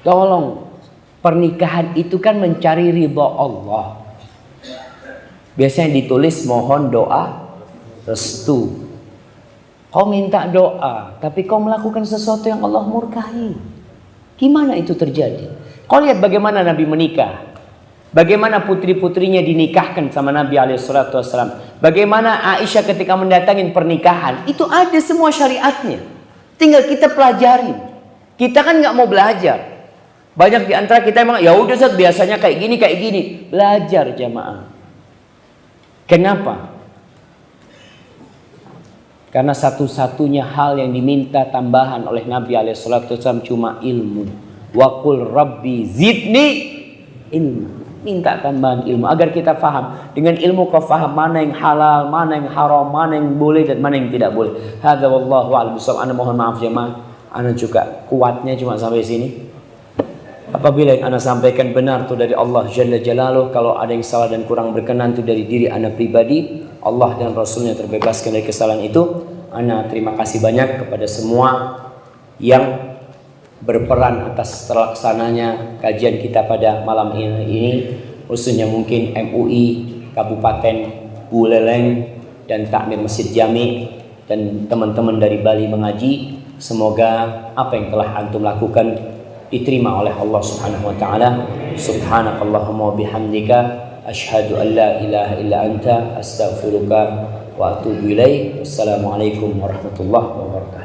Tolong, pernikahan itu kan mencari ridha Allah. Biasanya ditulis mohon doa restu. Kau minta doa, tapi kau melakukan sesuatu yang Allah murkahi. Gimana itu terjadi? Kau lihat bagaimana Nabi menikah. Bagaimana putri-putrinya dinikahkan sama Nabi SAW. Bagaimana Aisyah ketika mendatangin pernikahan. Itu ada semua syariatnya. Tinggal kita pelajarin. Kita kan nggak mau belajar. Banyak di antara kita emang, ya udah Ustaz, biasanya kayak gini. Belajar jamaah. Kenapa? Karena satu-satunya hal yang diminta tambahan oleh Nabi SAW cuma ilmu. Wa qul rabbi zidni ilmu. Minta tambahan ilmu agar kita faham. Dengan ilmu kau faham mana yang halal, mana yang haram, mana yang boleh dan mana yang tidak boleh. Hadza wallahu a'lam bishawab. Ana mohon maaf jemaah. Ana juga kuatnya cuma sampai sini. Apabila yang ana sampaikan benar itu dari Allah Jalla Jalaluh, kalau ada yang salah dan kurang berkenan itu dari diri ana pribadi, Allah dan Rasulnya terbebaskan dari kesalahan itu. Ana terima kasih banyak kepada semua yang berperan atas terlaksananya kajian kita pada malam ini, khususnya mungkin MUI Kabupaten Buleleng dan Takmir Masjid Jami dan teman-teman dari Bali mengaji. Semoga apa yang telah antum lakukan diterima oleh Allah Subhanahu wa taala. Subhanakallahumma wa bihamdika asyhadu an la ilaha illa anta astaghfiruka wa atubu ilaik. Wassalamualaikum warahmatullahi wabarakatuh.